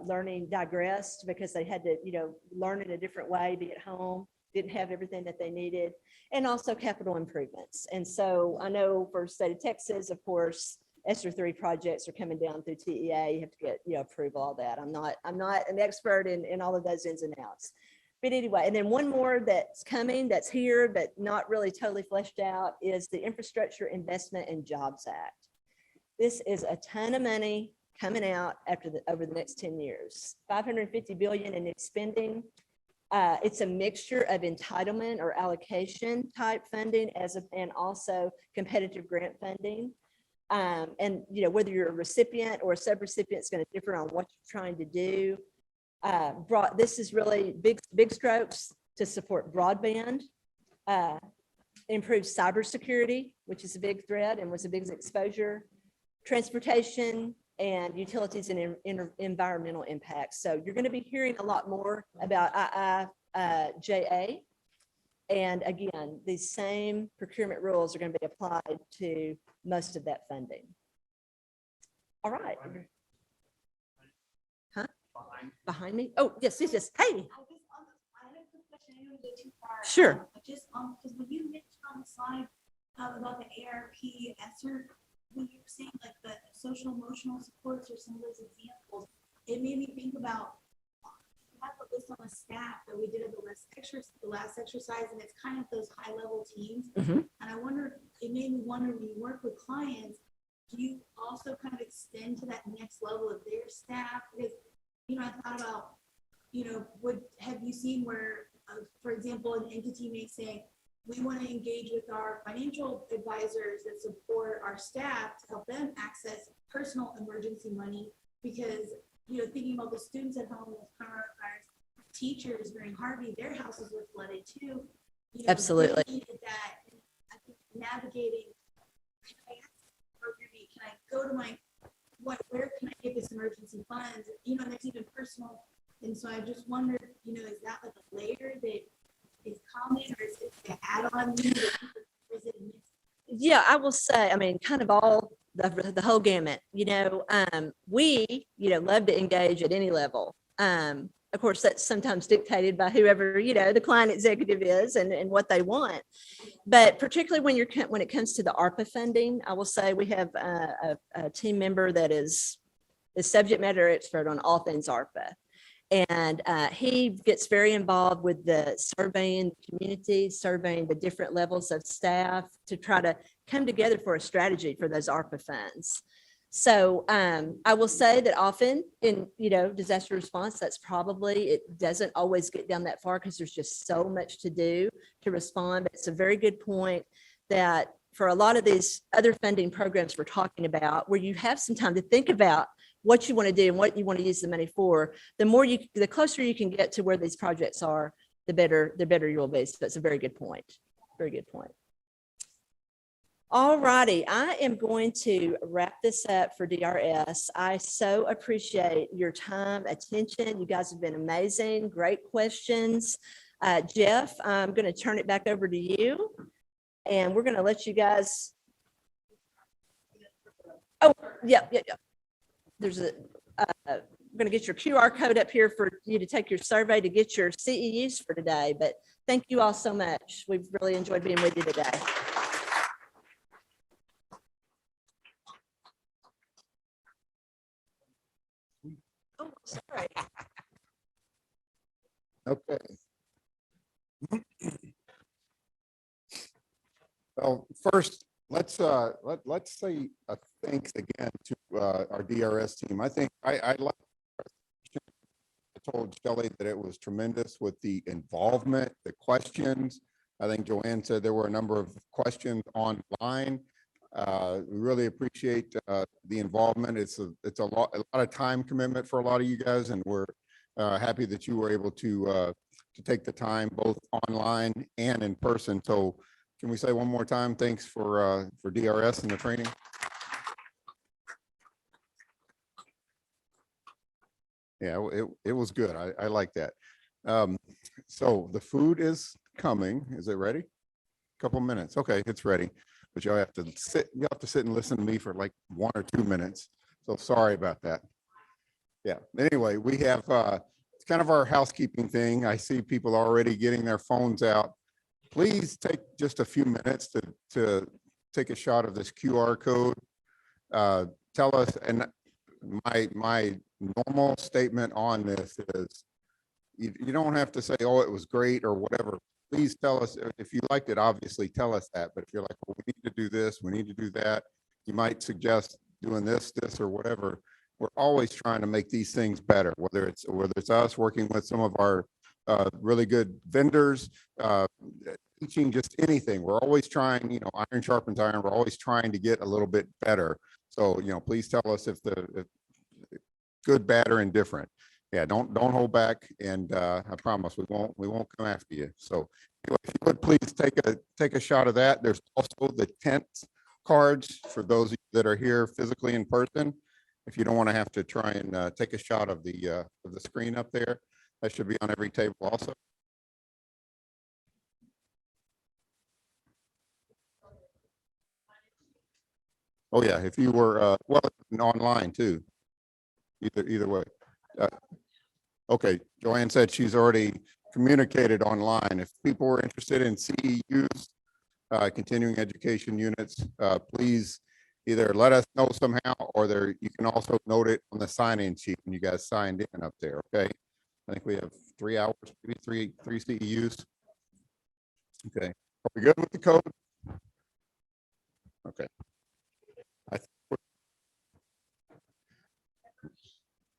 learning digressed because they had to, you know, learn in a different way, be at home, didn't have everything that they needed, and also capital improvements. And so I know for the state of Texas, of course, ESSER 3 projects are coming down through TEA. You have to get, you know, approval, all that. I'm not an expert in all of those ins and outs. But anyway, and then one more that's coming, that's here, but not really totally fleshed out, is the Infrastructure Investment and Jobs Act. This is a ton of money coming out over the next 10 years, 550 billion in new spending. It's a mixture of entitlement or allocation type funding and also competitive grant funding. And, you know, whether you're a recipient or a subrecipient, it's going to differ on what you're trying to do. This is really big strokes to support broadband, improve cybersecurity, which is a big threat and was a big exposure, transportation, and utilities and environmental impacts. So you're going to be hearing a lot more about IIJA. And again, these same procurement rules are going to be applied to most of that funding. All right. Huh? Behind me? Oh, yes, yes, yes. Hey, I had a quick question. I don't want to go too far. Sure. But just because when you mentioned on the slide about the ARP ESSER, when you were saying like the social emotional supports or some of those examples, it made me think about I have a list on the staff that we did at the last exercise, and it's kind of those high level teams. Mhm. And I wonder, it made me wonder when you work with clients, do you also kind of extend to that next level of their staff? Because, you know, I thought about, you know, have you seen where, for example, an entity may say, we want to engage with our financial advisors that support our staff to help them access personal emergency money because, you know, thinking about the students at home with coronavirus, teachers during Harvey, their houses were flooded too. You know, Absolutely. they needed that. And I think navigating, can I ask for me, can I go to my, where can I get this emergency funds? You know, that's even personal. And so I just wondered, you know, is that like a layer that is common or is it an add-on? Or is it a mix? Yeah, I will say, I mean, kind of all the whole gamut, you know, we, you know, love to engage at any level. Of course, that's sometimes dictated by whoever, you know, the client executive is and what they want. But particularly when it comes to the ARPA funding, I will say we have a team member that is the subject matter expert on all things ARPA. And he gets very involved with the surveying the community, surveying the different levels of staff to try to come together for a strategy for those ARPA funds. So I will say that often in, you know, disaster response, that's probably, it doesn't always get down that far because there's just so much to do to respond. But it's a very good point that for a lot of these other funding programs we're talking about, where you have some time to think about what you want to do and what you want to use the money for, the closer you can get to where these projects are, the better you will be. So that's a very good point. Very good point. All righty, I am going to wrap this up for DRS. I so appreciate your time, attention. You guys have been amazing, great questions. Jeff, I'm going to turn it back over to you, and we're going to let you guys. Oh, yeah. There's I'm going to get your QR code up here for you to take your survey to get your CEUs for today. But thank you all so much. We've really enjoyed being with you today. Oh, sorry. Okay. Well, first, let's say a thanks again to our DRS team. I think I told Shelley that it was tremendous with the involvement, the questions. I think Joanne said there were a number of questions online. We really appreciate the involvement. It's a lot of time commitment for a lot of you guys, and we're happy that you were able to take the time both online and in person. So can we say one more time, thanks for DRS and the training? Yeah, it was good. I like that. So the food is coming. Is it ready? Couple minutes. Okay, it's ready. But you have to sit and listen to me for like 1 or 2 minutes. So sorry about that. Yeah. Anyway, we have it's kind of our housekeeping thing. I see people already getting their phones out. Please take just a few minutes to take a shot of this QR code. Tell us, and my normal statement on this is you don't have to say, oh, it was great or whatever. Please tell us if you liked it, obviously tell us that. But if you're like, well, we need to do this, we need to do that, you might suggest doing this or whatever. We're always trying to make these things better, whether it's us working with some of our really good vendors, teaching just anything. We're always trying, you know, iron sharpens iron. We're always trying to get a little bit better. So, you know, please tell us if good, bad, or indifferent. Yeah, don't hold back. And I promise we won't come after you. So anyway, if you would please take a shot of that. There's also the tent cards for those of you that are here physically in person. If you don't want to have to try and take a shot of the screen up there, that should be on every table also. Oh yeah, if you were well online too. Either way. Okay, Joanne said she's already communicated online. If people were interested in CEUs, continuing education units, please either let us know somehow, or you can also note it on the sign-in sheet when you guys signed in up there. Okay, I think we have 3 hours, maybe three CEUs. Okay, are we good with the code? Okay.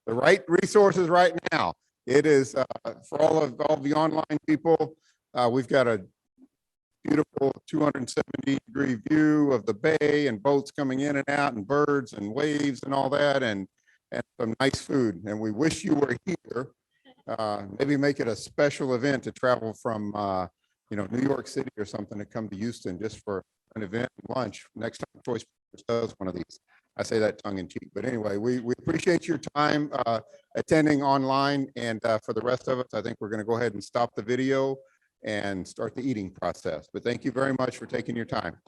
The right resources right now. It is for all the online people. We've got a beautiful 270-degree view of the bay and boats coming in and out and birds and waves and all that, and some nice food. And we wish you were here. Maybe make it a special event to travel from you know, New York City or something to come to Houston just for an event and lunch. Next time Choice does one of these. I say that tongue in cheek, but anyway, we appreciate your time attending online, and for the rest of us, I think we're going to go ahead and stop the video and start the eating process. But thank you very much for taking your time.